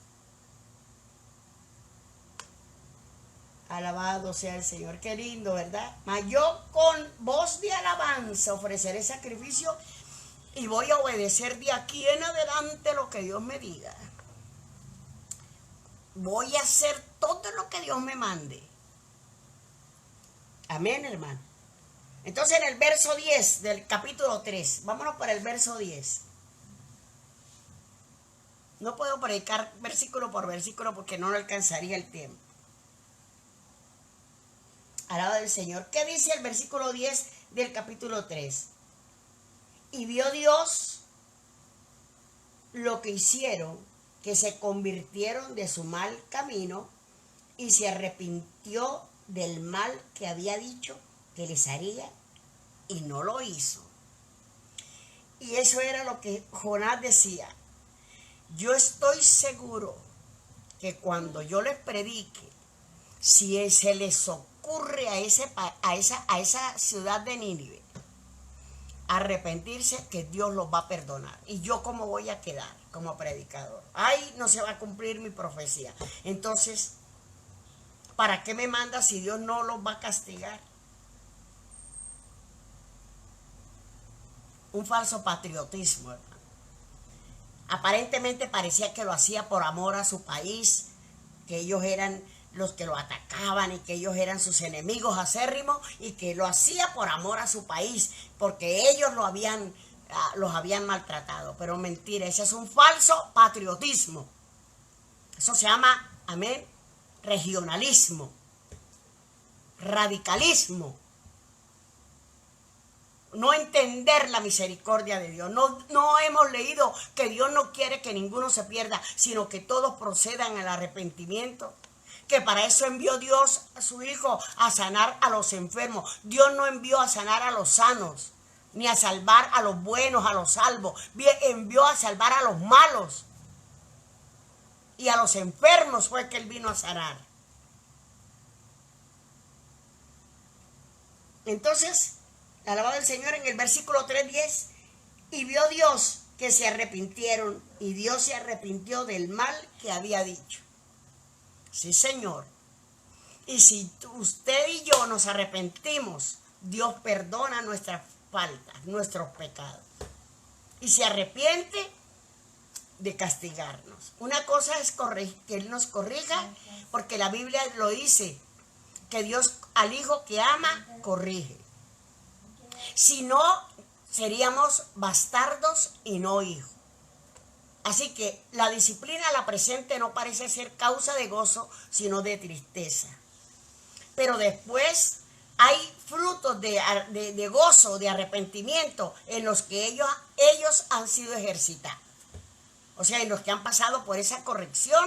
Alabado sea el Señor. Qué lindo, ¿verdad? Mas yo con voz de alabanza ofreceré sacrificio y voy a obedecer de aquí en adelante lo que Dios me diga. Voy a hacer todo lo que Dios me mande. Amén, hermano. Entonces en el verso 10 del capítulo 3, vámonos para el verso 10. No puedo predicar versículo por versículo porque no le alcanzaría el tiempo. Alaba del Señor. ¿Qué dice el versículo 10 del capítulo 3? Y vio Dios lo que hicieron, que se convirtieron de su mal camino y se arrepintió del mal que había dicho que les haría y no lo hizo. Y eso era lo que Jonás decía. Yo estoy seguro que cuando yo les predique, si se les ocurre a esa ciudad de Nínive arrepentirse, que Dios los va a perdonar. ¿Y yo cómo voy a quedar como predicador? Ay, no se va a cumplir mi profecía. Entonces, ¿para qué me manda si Dios no los va a castigar? Un falso patriotismo, hermano. Aparentemente parecía que lo hacía por amor a su país, que ellos eran los que lo atacaban y que ellos eran sus enemigos acérrimos y que lo hacía por amor a su país, porque ellos los habían maltratado. Pero mentira, ese es un falso patriotismo. Eso se llama, amén, regionalismo, radicalismo. No entender la misericordia de Dios. No hemos leído que Dios no quiere que ninguno se pierda, sino que todos procedan al arrepentimiento. Que para eso envió Dios a su Hijo a sanar a los enfermos. Dios no envió a sanar a los sanos, ni a salvar a los buenos, a los salvos. Envió a salvar a los malos. Y a los enfermos fue que Él vino a sanar. Entonces, alabado el Señor, en el versículo 3:10, y vio Dios que se arrepintieron, y Dios se arrepintió del mal que había dicho. Sí, Señor. Y si usted y yo nos arrepentimos, Dios perdona nuestras faltas, nuestros pecados. Y se arrepiente de castigarnos. Una cosa es que Él nos corrija, porque la Biblia lo dice, que Dios al hijo que ama, corrige. Si no, seríamos bastardos y no hijos. Así que la disciplina, la presente, no parece ser causa de gozo, sino de tristeza. Pero después hay frutos de gozo, de arrepentimiento, en los que ellos han sido ejercitados. O sea, en los que han pasado por esa corrección,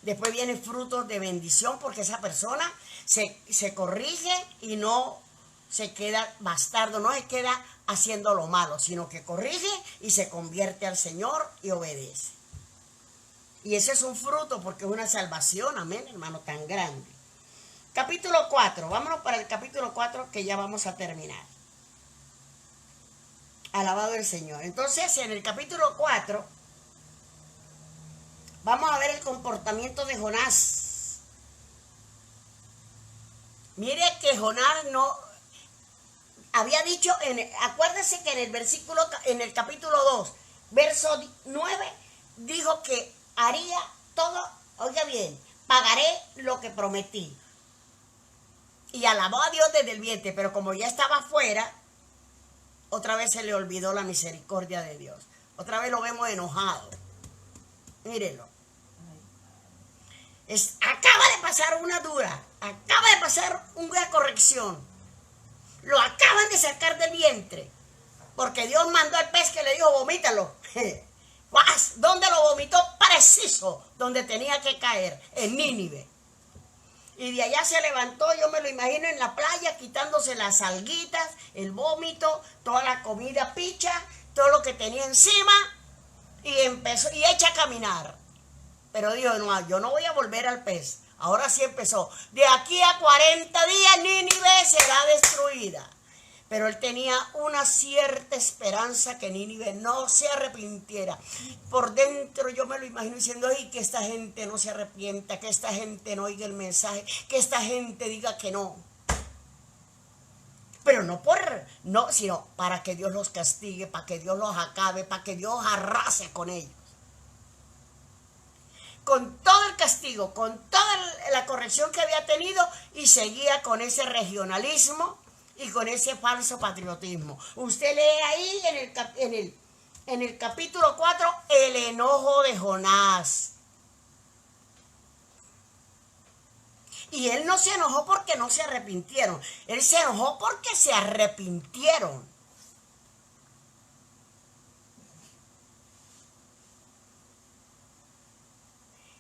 después vienen frutos de bendición, porque esa persona se corrige y no se queda bastardo, no se queda haciendo lo malo, sino que corrige y se convierte al Señor y obedece. Y ese es un fruto, porque es una salvación, amén, hermano, tan grande. Capítulo 4, vámonos para el capítulo 4, que ya vamos a terminar. Alabado el Señor. Entonces, en el capítulo 4, vamos a ver el comportamiento de Jonás. Mire que Jonás no había dicho, acuérdese que en el capítulo 2, verso 9, dijo que haría todo, oiga bien, pagaré lo que prometí. Y alabó a Dios desde el vientre, pero como ya estaba afuera, otra vez se le olvidó la misericordia de Dios. Otra vez lo vemos enojado. Mírenlo. Acaba de pasar una dura, acaba de pasar una corrección. Lo acaban de sacar del vientre, porque Dios mandó al pez que le dijo, vomítalo. ¿Dónde lo vomitó? Preciso, donde tenía que caer, en Nínive. Y de allá se levantó, yo me lo imagino en la playa, quitándose las alguitas, el vómito, toda la comida picha, todo lo que tenía encima, y empezó, y echa a caminar. Pero dijo, no, yo no voy a volver al pez. Ahora sí empezó. De aquí a 40 días Nínive será destruida. Pero él tenía una cierta esperanza que Nínive no se arrepintiera. Por dentro yo me lo imagino diciendo, ay, que esta gente no se arrepienta, que esta gente no oiga el mensaje, que esta gente diga que no. Pero no, sino para que Dios los castigue, para que Dios los acabe, para que Dios arrase con ellos. Con todo el castigo, con toda la corrección que había tenido, y seguía con ese regionalismo y con ese falso patriotismo. Usted lee ahí en el capítulo 4 el enojo de Jonás. Y él no se enojó porque no se arrepintieron. Él se enojó porque se arrepintieron.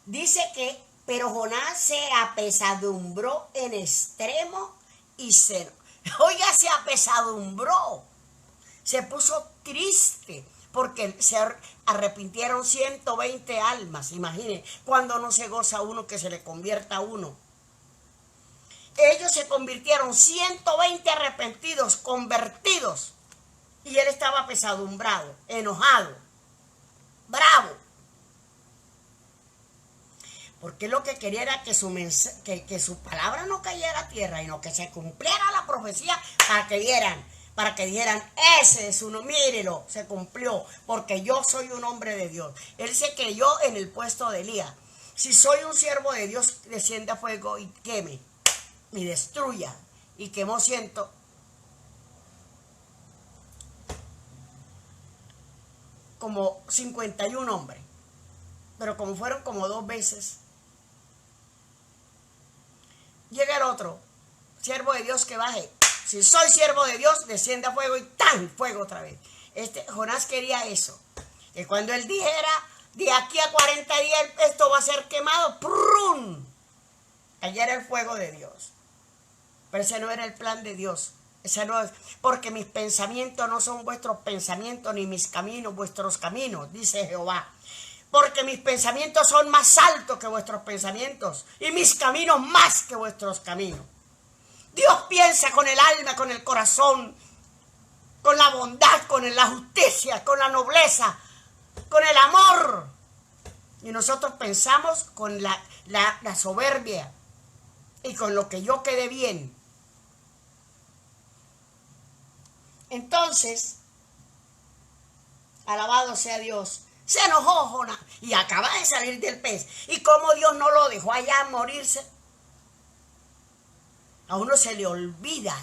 Dice que, pero Jonás se apesadumbró en extremo y oiga, se apesadumbró. Se puso triste porque se arrepintieron 120 almas. Imaginen, cuando no se goza uno que se le convierta a uno. Ellos se convirtieron 120 arrepentidos, convertidos. Y él estaba apesadumbrado, enojado, bravo. Porque lo que quería era que su palabra no cayera a tierra, sino que se cumpliera la profecía para que dijeran, ese es uno, mírelo, se cumplió, porque yo soy un hombre de Dios. Él se creyó en el puesto de Elías. Si soy un siervo de Dios, descienda fuego y queme, y destruya, y quemó como 51 hombres. Pero como fueron como 2 veces, llega el otro, siervo de Dios, que baje. Si soy siervo de Dios, descienda fuego y ¡tan! Fuego otra vez. Jonás quería eso. Que cuando él dijera, de aquí a 40 días esto va a ser quemado, ¡prum! Allá era el fuego de Dios. Pero ese no era el plan de Dios. Ese no es, porque mis pensamientos no son vuestros pensamientos, ni mis caminos vuestros caminos, dice Jehová. Porque mis pensamientos son más altos que vuestros pensamientos, y mis caminos más que vuestros caminos. Dios piensa con el alma, con el corazón, con la bondad, con la justicia, con la nobleza, con el amor. Y nosotros pensamos con la soberbia y con lo que yo quedé bien. Entonces, alabado sea Dios, se enojó Jonás y acaba de salir del pez. ¿Y cómo Dios no lo dejó allá morirse? A uno se le olvida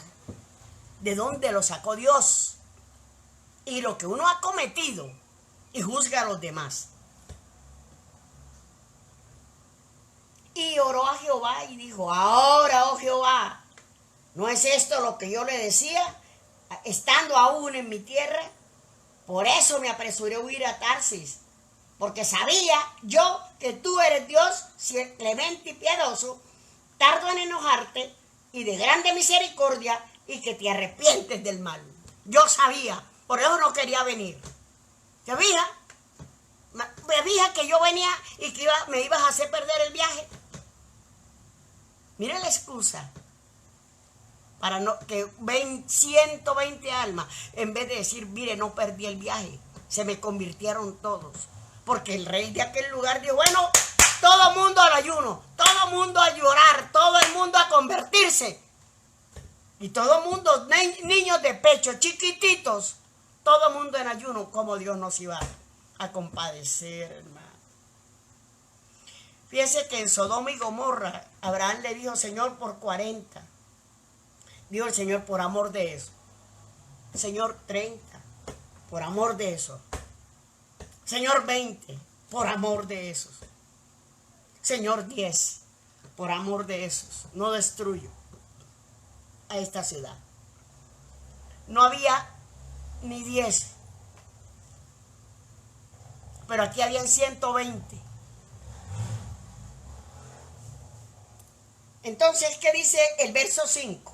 de dónde lo sacó Dios y lo que uno ha cometido y juzga a los demás. Y oró a Jehová y dijo: ahora, oh Jehová, ¿no es esto lo que yo le decía, estando aún en mi tierra? Por eso me apresuré a huir a Tarsis, porque sabía yo que tú eres Dios clemente y piadoso, tardo en enojarte y de grande misericordia, y que te arrepientes del mal. Yo sabía, por eso no quería venir. ¿Te fijas? ¿Me fijas que yo venía y que me ibas a hacer perder el viaje? Mira la excusa. Para no, que 120 almas, en vez de decir: mire, no perdí el viaje, se me convirtieron todos. Porque el rey de aquel lugar dijo: bueno, todo mundo al ayuno, todo mundo a llorar, todo el mundo a convertirse. Y todo mundo, niños de pecho, chiquititos, todo mundo en ayuno. ¿Cómo Dios nos iba a compadecer, hermano? Fíjense que en Sodoma y Gomorra, Abraham le dijo: Señor, por 40. Dijo el Señor: por amor de eso. Señor, 30. Por amor de eso. Señor, 20. Por amor de esos. Señor, 10. Por amor de esos. No destruyo a esta ciudad. No había ni 10. Pero aquí habían 120. Entonces, ¿qué dice el verso 5?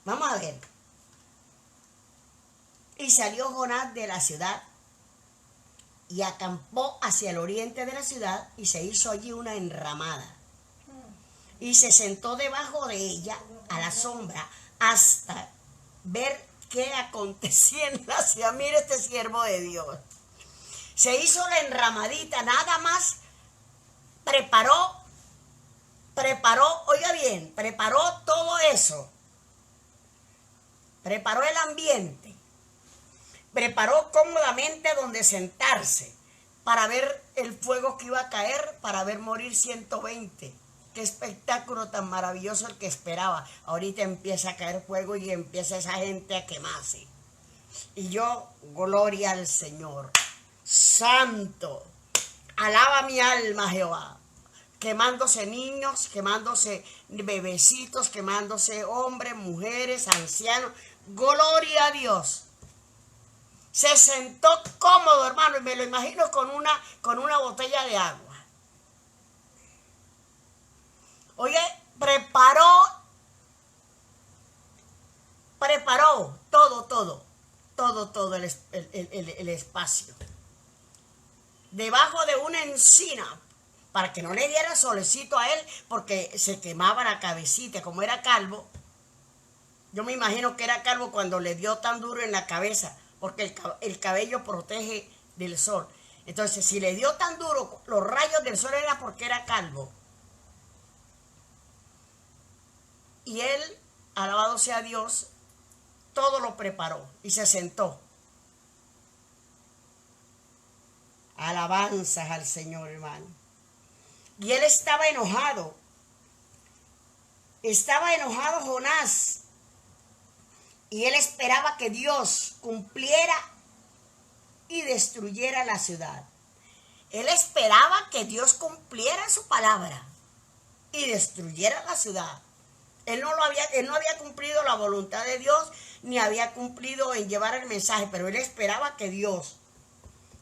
Vamos a ver. Y salió Jonás de la ciudad y acampó hacia el oriente de la ciudad, y se hizo allí una enramada. Y se sentó debajo de ella a la sombra hasta ver qué acontecía en la ciudad. Mire este siervo de Dios. Se hizo la enramadita, nada más preparó, oiga bien, preparó todo eso. Preparó el ambiente, preparó cómodamente donde sentarse para ver el fuego que iba a caer, para ver morir 120. Qué espectáculo tan maravilloso el que esperaba. Ahorita empieza a caer fuego y empieza esa gente a quemarse. Y yo, gloria al Señor. Santo, alaba mi alma Jehová. Quemándose niños, quemándose bebecitos, quemándose hombres, mujeres, ancianos. Gloria a Dios. Se sentó cómodo, hermano, y me lo imagino con una botella de agua. Oye, preparó todo el espacio. Debajo de una encina, para que no le diera solecito a él, porque se quemaba la cabecita. Como era calvo, yo me imagino que era calvo cuando le dio tan duro en la cabeza, porque el cabello protege del sol. Entonces, si le dio tan duro los rayos del sol, era porque era calvo. Y él, alabado sea Dios, todo lo preparó y se sentó. Alabanzas al Señor, hermano. Y él estaba enojado. Estaba enojado Jonás. Y él esperaba que Dios cumpliera y destruyera la ciudad. Él esperaba que Dios cumpliera su palabra y destruyera la ciudad. Él no había cumplido la voluntad de Dios, ni había cumplido en llevar el mensaje, pero él esperaba que Dios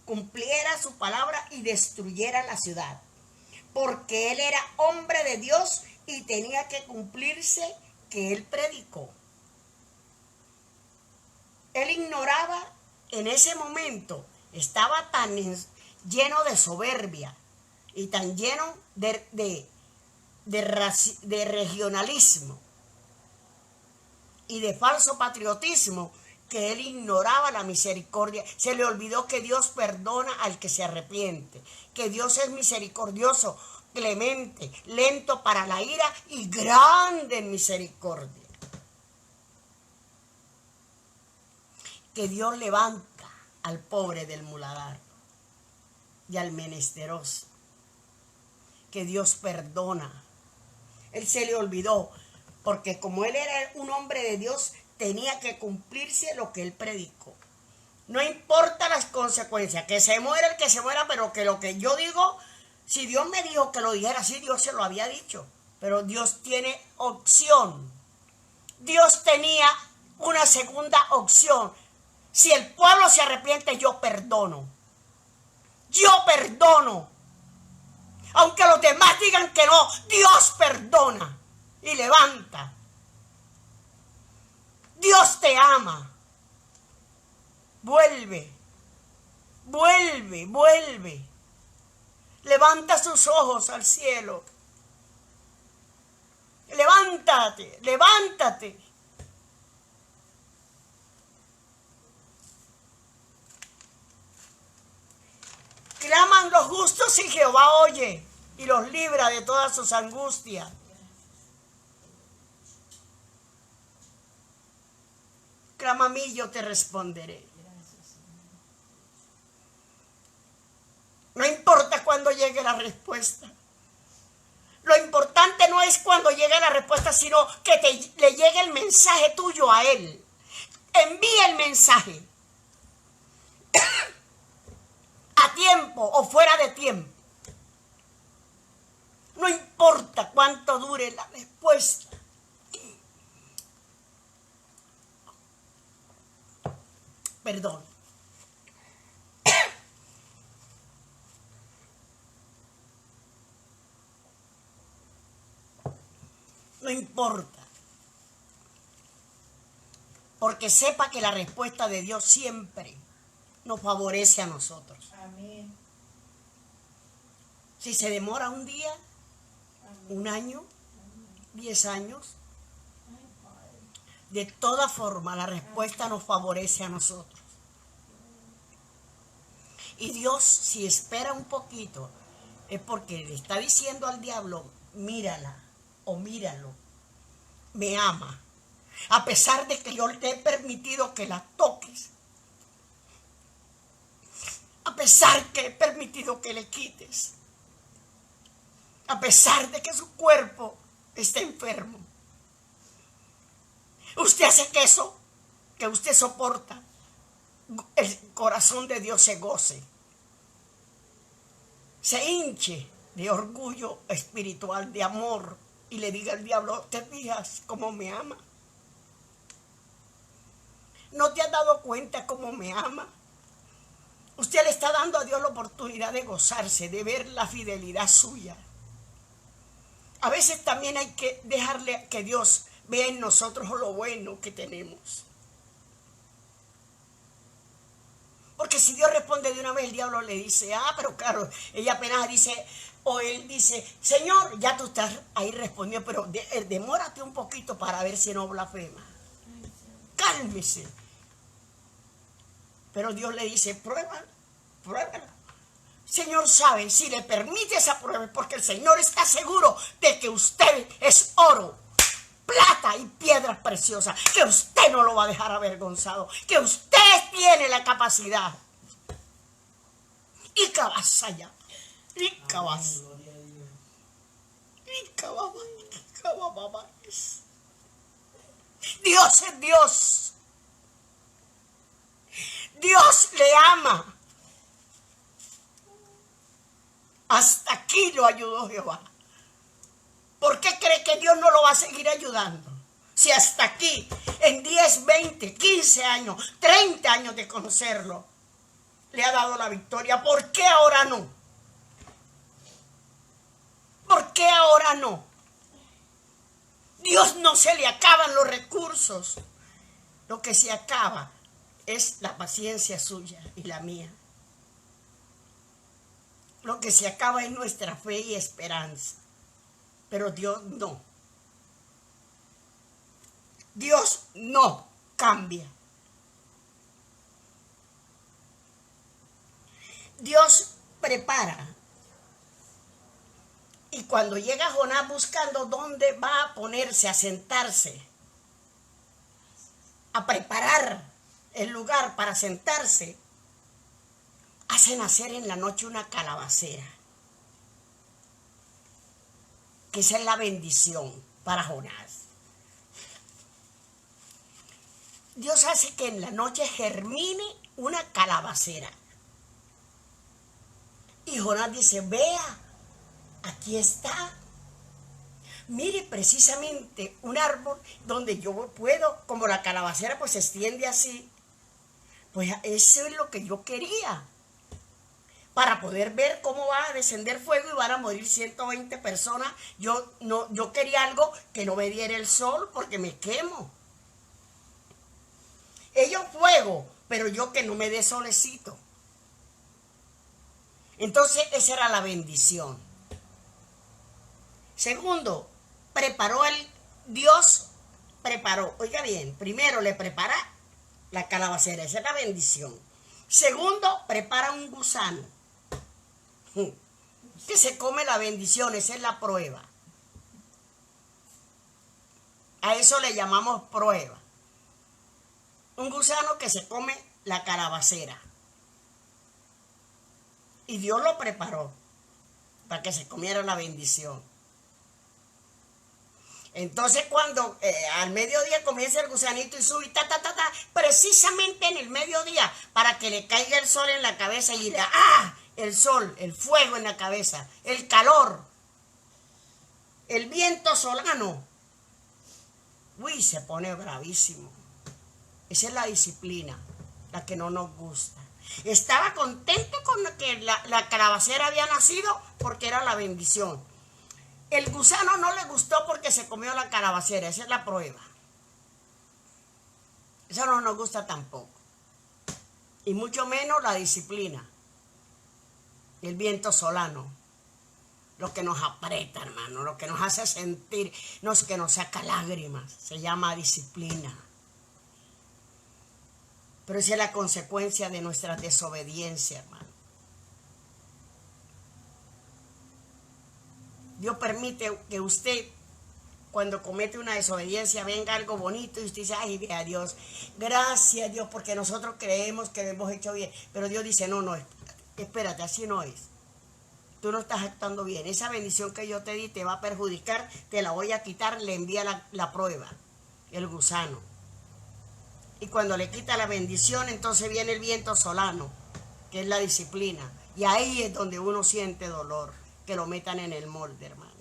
cumpliera su palabra y destruyera la ciudad. Porque él era hombre de Dios y tenía que cumplirse que él predicó. Él ignoraba en ese momento, estaba tan lleno de soberbia y tan lleno de regionalismo y de falso patriotismo, que él ignoraba la misericordia. Se le olvidó que Dios perdona al que se arrepiente, que Dios es misericordioso clemente, lento para la ira y grande en misericordia. Que Dios levanta al pobre del muladar y al menesteroso. Que Dios perdona. Él se le olvidó, porque como él era un hombre de Dios, tenía que cumplirse lo que él predicó. No importa las consecuencias, que se muera el que se muera, pero que lo que yo digo, si Dios me dijo que lo dijera así, Dios se lo había dicho. Pero Dios tiene opción. Dios tenía una segunda opción. Si el pueblo se arrepiente, yo perdono. Yo perdono. Aunque los demás digan que no, Dios perdona y levanta. Dios te ama. Vuelve, vuelve, vuelve. Levanta sus ojos al cielo. Levántate, levántate. Claman los justos y Jehová oye y los libra de todas sus angustias. Clama a mí, yo te responderé. No importa cuándo llegue la respuesta. Lo importante no es cuando llegue la respuesta, sino que le llegue el mensaje tuyo a él. Envía el mensaje. A tiempo o fuera de tiempo. No importa cuánto dure la respuesta. Perdón. No importa. Porque sepa que la respuesta de Dios siempre nos favorece a nosotros. Amén. Si se demora un día, un año, 10 años, de toda forma la respuesta nos favorece a nosotros. Y Dios, si espera un poquito, es porque le está diciendo al diablo, mírala o míralo, me ama. A pesar de que yo te he permitido que la toques. A pesar que he permitido que le quites. A pesar de que su cuerpo está enfermo. Usted hace que eso que usted soporta, el corazón de Dios se goce. Se hinche de orgullo espiritual, de amor. Y le diga al diablo, ¿te fijas cómo me ama? ¿No te has dado cuenta cómo me ama? Usted le está dando a Dios la oportunidad de gozarse, de ver la fidelidad suya. A veces también hay que dejarle que Dios vea en nosotros lo bueno que tenemos. Porque si Dios responde de una vez, el diablo le dice, pero claro, ella apenas dice, o él dice, Señor, ya tú estás ahí respondiendo, pero demórate un poquito para ver si no blasfema. Cálmese. Pero Dios le dice, pruébalo, pruébalo. Señor sabe, si le permite esa prueba, porque el Señor está seguro de que usted es oro, plata y piedras preciosas, que usted no lo va a dejar avergonzado, que usted tiene la capacidad. Y cabazaya, y cabaz, y cababa. Dios es Dios. Dios le ama. Hasta aquí lo ayudó Jehová. ¿Por qué cree que Dios no lo va a seguir ayudando? Si hasta aquí, en 10, 20, 15 años, 30 años de conocerlo, le ha dado la victoria, ¿por qué ahora no? ¿Por qué ahora no? Dios no se le acaban los recursos. Lo que se acaba es la paciencia suya y la mía. Lo que se acaba es nuestra fe y esperanza. Pero Dios no. Dios no cambia. Dios prepara Y cuando llega Jonás buscando dónde va a ponerse, a sentarse, a preparar el lugar para sentarse, hace nacer en la noche una calabacera, que esa es la bendición para Jonás. Dios hace que en la noche germine una calabacera. Y Jonás dice, vea, aquí está. Mire, precisamente un árbol donde yo puedo, como la calabacera pues se extiende así, pues eso es lo que yo quería. Para poder ver cómo va a descender fuego y van a morir 120 personas. Yo quería algo que no me diera el sol porque me quemo. Ellos fuego, pero yo que no me dé solecito. Entonces esa era la bendición. Segundo, Dios preparó, oiga bien, primero le prepara la calabacera, esa es la bendición. Segundo, prepara un gusano que se come la bendición, esa es la prueba. A eso le llamamos prueba. Un gusano que se come la calabacera. Y Dios lo preparó para que se comiera la bendición. Entonces cuando al mediodía comienza el gusanito y sube, precisamente en el mediodía, para que le caiga el sol en la cabeza y diga, ¡ah! El sol, el fuego en la cabeza, el calor, el viento solano. Uy, se pone bravísimo. Esa es la disciplina, la que no nos gusta. Estaba contento con que la calabacera había nacido porque era la bendición. El gusano no le gustó porque se comió la calabacera, esa es la prueba. Eso no nos gusta tampoco. Y mucho menos la disciplina. El viento solano. Lo que nos aprieta, hermano, lo que nos hace sentir, que nos saca lágrimas, se llama disciplina. Pero esa es la consecuencia de nuestra desobediencia, hermano. Dios permite que usted, cuando comete una desobediencia, venga algo bonito y usted dice, ay, vea Dios, gracias Dios, porque nosotros creemos que lo hemos hecho bien. Pero Dios dice, no, espérate, así no es. Tú no estás actuando bien. Esa bendición que yo te di te va a perjudicar, te la voy a quitar, le envía la prueba, el gusano. Y cuando le quita la bendición, entonces viene el viento solano, que es la disciplina. Y ahí es donde uno siente dolor, que lo metan en el molde, hermano.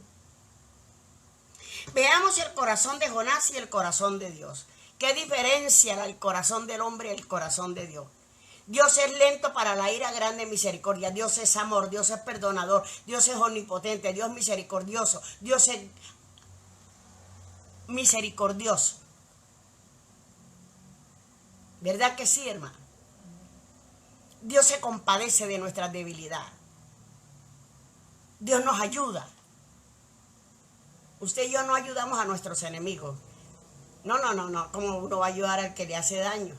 Veamos el corazón de Jonás y el corazón de Dios. ¿Qué diferencia el corazón del hombre y el corazón de Dios? Dios es lento para la ira, grande en misericordia. Dios es amor, Dios es perdonador, Dios es omnipotente, Dios es misericordioso, Dios es misericordioso. ¿Verdad que sí, hermano? Dios se compadece de nuestra debilidad. Dios nos ayuda. Usted y yo no ayudamos a nuestros enemigos. No. ¿Cómo uno va a ayudar al que le hace daño?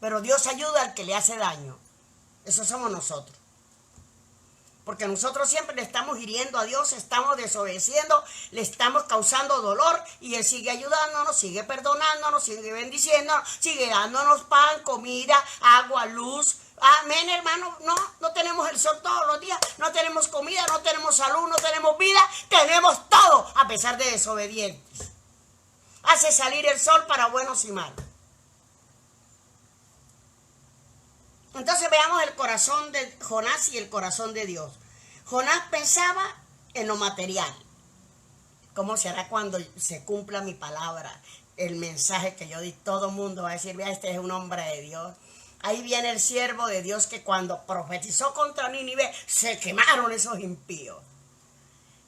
Pero Dios ayuda al que le hace daño. Eso somos nosotros. Porque nosotros siempre le estamos hiriendo a Dios, estamos desobedeciendo, le estamos causando dolor y Él sigue ayudándonos, sigue perdonándonos, sigue bendiciéndonos, sigue dándonos pan, comida, agua, luz. Amén, hermano. No tenemos el sol todos los días, no tenemos comida, no tenemos salud, no tenemos vida, tenemos todo a pesar de desobedientes. Hace salir el sol para buenos y malos. Entonces veamos el corazón de Jonás y el corazón de Dios. Jonás pensaba en lo material. ¿Cómo será cuando se cumpla mi palabra? El mensaje que yo di, todo el mundo va a decir, vea, este es un hombre de Dios. Ahí viene el siervo de Dios que cuando profetizó contra Nínive, se quemaron esos impíos.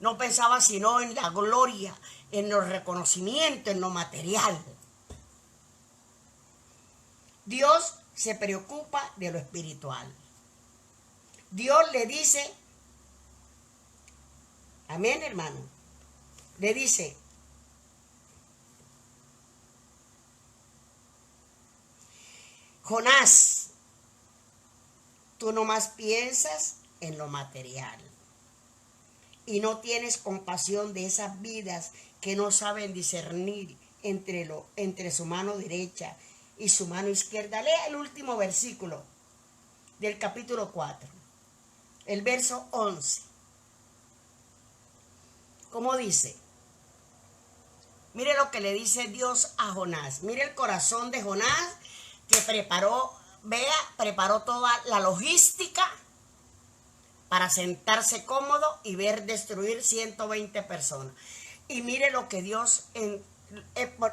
No pensaba sino en la gloria, en los reconocimientos, en lo material. Dios se preocupa de lo espiritual. Dios le dice, amén, hermano, le dice, Jonás, tú nomás piensas en lo material. Y no tienes compasión de esas vidas que no saben discernir entre su mano derecha y su mano izquierda. Lea el último versículo del capítulo 4, el verso 11. ¿Cómo dice? Mire lo que le dice Dios a Jonás. Mire el corazón de Jonás, que preparó toda la logística para sentarse cómodo y ver destruir 120 personas. Y mire lo que Dios,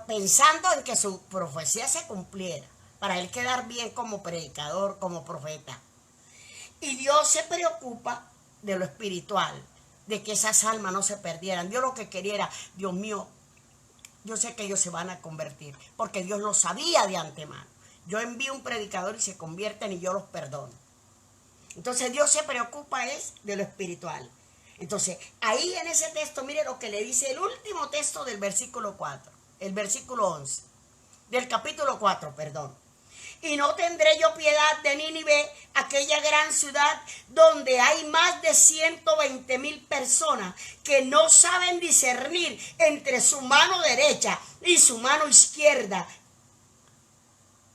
pensando en que su profecía se cumpliera, para él quedar bien como predicador, como profeta. Y Dios se preocupa de lo espiritual, de que esas almas no se perdieran. Dios lo que quería era, Dios mío, yo sé que ellos se van a convertir, porque Dios lo sabía de antemano. Yo envío un predicador y se convierten y yo los perdono. Entonces Dios se preocupa es de lo espiritual. Entonces ahí en ese texto, mire lo que le dice el último texto del versículo 4, el versículo 11, del capítulo 4, perdón. Y no tendré yo piedad de Nínive, aquella gran ciudad donde hay más de 120,000 personas que no saben discernir entre su mano derecha y su mano izquierda.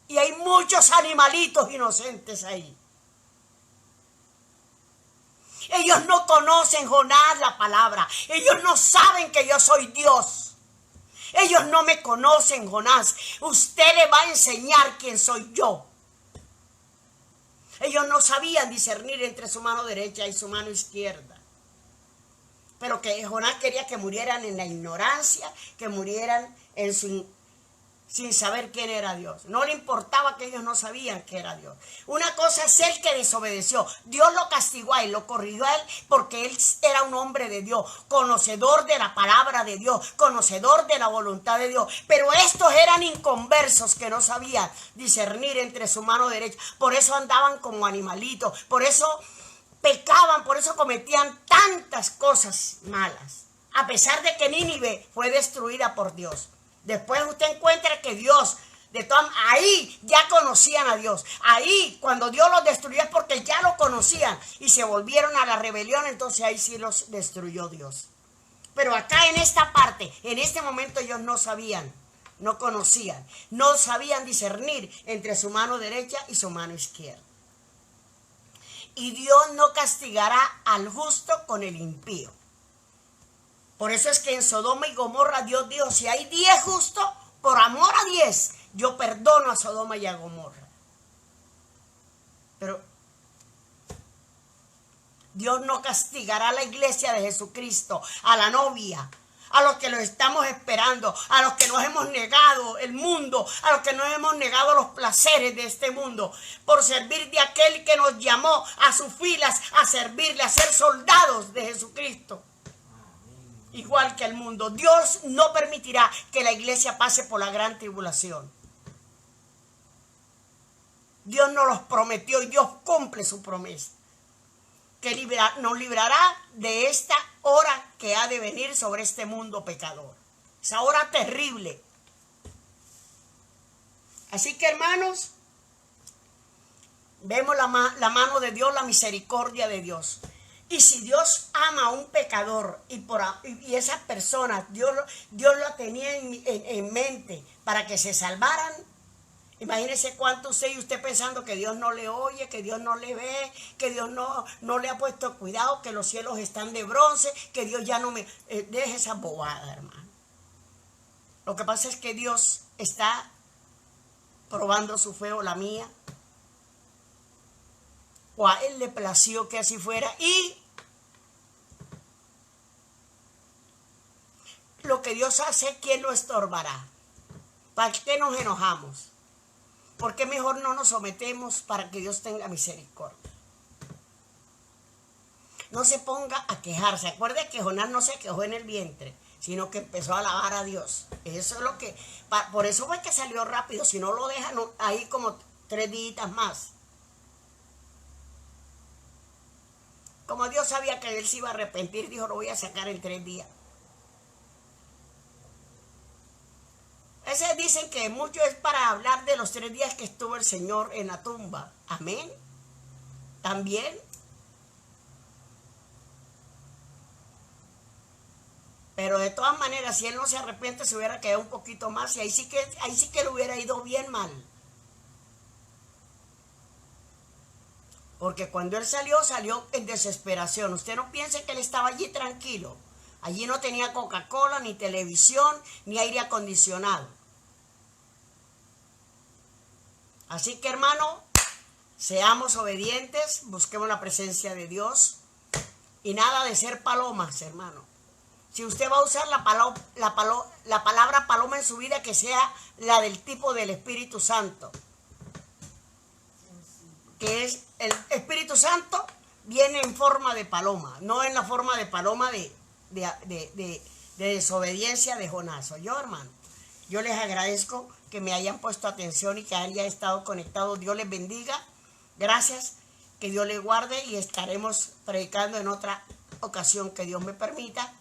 Y hay muchos animalitos inocentes ahí. Ellos no conocen, Jonás, la palabra. Ellos no saben que yo soy Dios. Ellos no me conocen, Jonás. Usted le va a enseñar quién soy yo. Ellos no sabían discernir entre su mano derecha y su mano izquierda. Pero que Jonás quería que murieran en la ignorancia, que murieran sin saber quién era Dios. No le importaba que ellos no sabían que era Dios. Una cosa es el que desobedeció. Dios lo castigó a él, lo corrigió a él, porque él era un hombre de Dios, conocedor de la palabra de Dios, conocedor de la voluntad de Dios. Pero estos eran inconversos que no sabían discernir entre su mano derecha. Por eso andaban como animalitos, por eso pecaban, por eso cometían tantas cosas malas. A pesar de que Nínive fue destruida por Dios. Después usted encuentra que Dios, ahí ya conocían a Dios. Ahí cuando Dios los destruyó es porque ya lo conocían y se volvieron a la rebelión, entonces ahí sí los destruyó Dios. Pero acá en esta parte, en este momento ellos no sabían, no conocían, no sabían discernir entre su mano derecha y su mano izquierda. Y Dios no castigará al justo con el impío. Por eso es que en Sodoma y Gomorra Dios dijo, si hay 10 justos, por amor a 10, yo perdono a Sodoma y a Gomorra. Pero Dios no castigará a la iglesia de Jesucristo, a la novia, a los que lo estamos esperando, a los que nos hemos negado el mundo, a los que nos hemos negado los placeres de este mundo, por servir de aquel que nos llamó a sus filas, a servirle, a ser soldados de Jesucristo. Igual que el mundo. Dios no permitirá que la iglesia pase por la gran tribulación. Dios nos los prometió y Dios cumple su promesa. Que nos librará de esta hora que ha de venir sobre este mundo pecador. Esa hora terrible. Así que, hermanos, vemos la mano de Dios, la misericordia de Dios. Y si Dios ama a un pecador y esas personas, Dios lo tenía en mente para que se salvaran, imagínese cuánto usted pensando que Dios no le oye, que Dios no le ve, que Dios no le ha puesto cuidado, que los cielos están de bronce, que Dios ya no me... deje esa bobada, hermano. Lo que pasa es que Dios está probando su fe o la mía. O a él le plació que así fuera. Y lo que Dios hace, ¿quién lo estorbará? ¿Para qué nos enojamos? ¿Por qué mejor no nos sometemos para que Dios tenga misericordia? No se ponga a quejarse. Acuerde que Jonás no se quejó en el vientre, sino que empezó a alabar a Dios. Eso es lo que... Por eso fue que salió rápido. Si no lo dejan ahí como 3 días más. Como Dios sabía que él se iba a arrepentir, dijo, lo voy a sacar en 3 días. Ese dicen que mucho es para hablar de los 3 días que estuvo el Señor en la tumba. Amén. También. Pero de todas maneras, si él no se arrepiente, se hubiera quedado un poquito más y ahí sí que le hubiera ido bien mal. Porque cuando él salió en desesperación. Usted no piense que él estaba allí tranquilo. Allí no tenía Coca-Cola, ni televisión, ni aire acondicionado. Así que, hermano, seamos obedientes, busquemos la presencia de Dios y nada de ser palomas, hermano. Si usted va a usar la palabra paloma en su vida, que sea la del tipo del Espíritu Santo. Que es el Espíritu Santo, viene en forma de paloma, no en la forma de paloma de desobediencia de Jonás. Yo, hermano, yo les agradezco que me hayan puesto atención y que hayan estado conectados. Dios les bendiga. Gracias, que Dios les guarde y estaremos predicando en otra ocasión que Dios me permita.